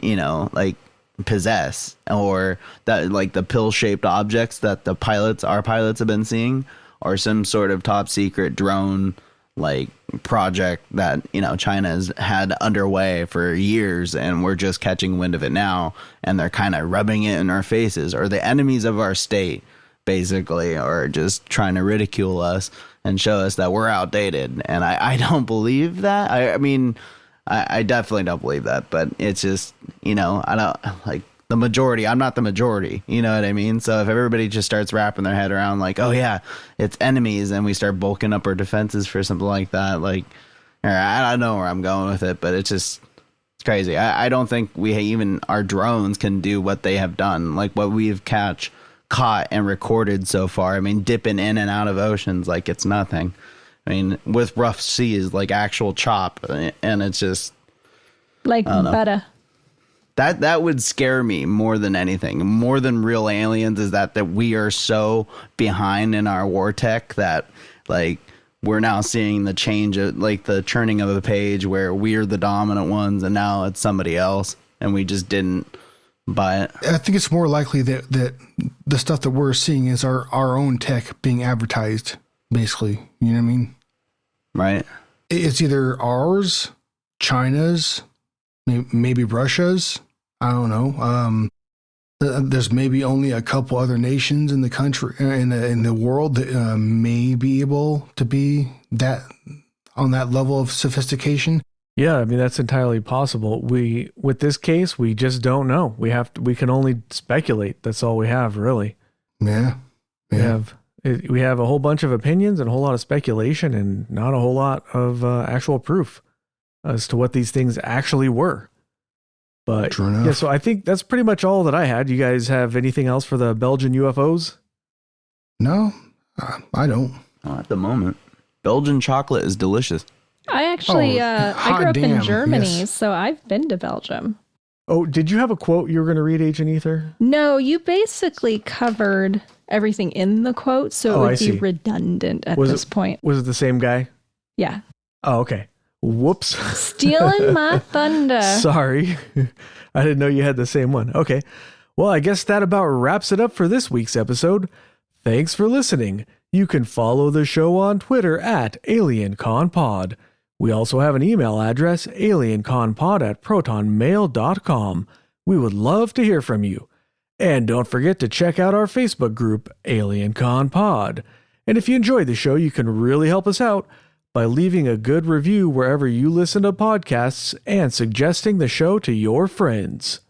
C: like possess, or that like the pill-shaped objects that our pilots have been seeing, or some sort of top secret drone like project that China's had underway for years, and we're just catching wind of it now, and they're kind of rubbing it in our faces, or the enemies of our state basically, or just trying to ridicule us and show us that we're outdated. And I don't believe that. I mean, I definitely don't believe that, but it's just, I don't like the majority. I'm not the majority. You know what I mean? So if everybody just starts wrapping their head around like, oh yeah, it's enemies, and we start bulking up our defenses for something like that, like, I don't know where I'm going with it, but it's crazy. I don't think our drones can do what they have done, like what we've caught and recorded so far. I mean, dipping in and out of oceans like it's nothing. I mean, with rough seas, like actual chop, and it's just
B: like butter.
C: That would scare me more than anything, more than real aliens, is that we are so behind in our war tech that like we're now seeing the change of like the churning of a page where we're the dominant ones and now it's somebody else and we just didn't buy it.
A: I think it's more likely that the stuff that we're seeing is our own tech being advertised, basically. You know what I mean?
C: Right.
A: It's either ours, China's, maybe Russia's. I don't know. There's maybe only a couple other nations in the country, in the world that may be able to be that on that level of sophistication.
D: Yeah, I mean that's entirely possible. With this case, we just don't know. We can only speculate. That's all we have, really.
A: Yeah.
D: We have a whole bunch of opinions and a whole lot of speculation, and not a whole lot of actual proof as to what these things actually were. But yeah, so I think that's pretty much all that I had. You guys have anything else for the Belgian UFOs?
A: No, I don't.
C: Not at the moment. Belgian chocolate is delicious.
B: I actually, I grew up in Germany, so I've been to Belgium.
D: Oh, did you have a quote you were going to read, Agent Ether?
B: No, you basically covered everything in the quote, so it would be redundant at this point.
D: Was it the same guy?
B: Yeah.
D: Oh, okay. Whoops.
B: Stealing my thunder.
D: Sorry. I didn't know you had the same one. Okay. Well, I guess that about wraps it up for this week's episode. Thanks for listening. You can follow the show on Twitter at AlienConPod. We also have an email address, alienconpod@protonmail.com. We would love to hear from you. And don't forget to check out our Facebook group, AlienConPod. And if you enjoy the show, you can really help us out by leaving a good review wherever you listen to podcasts and suggesting the show to your friends.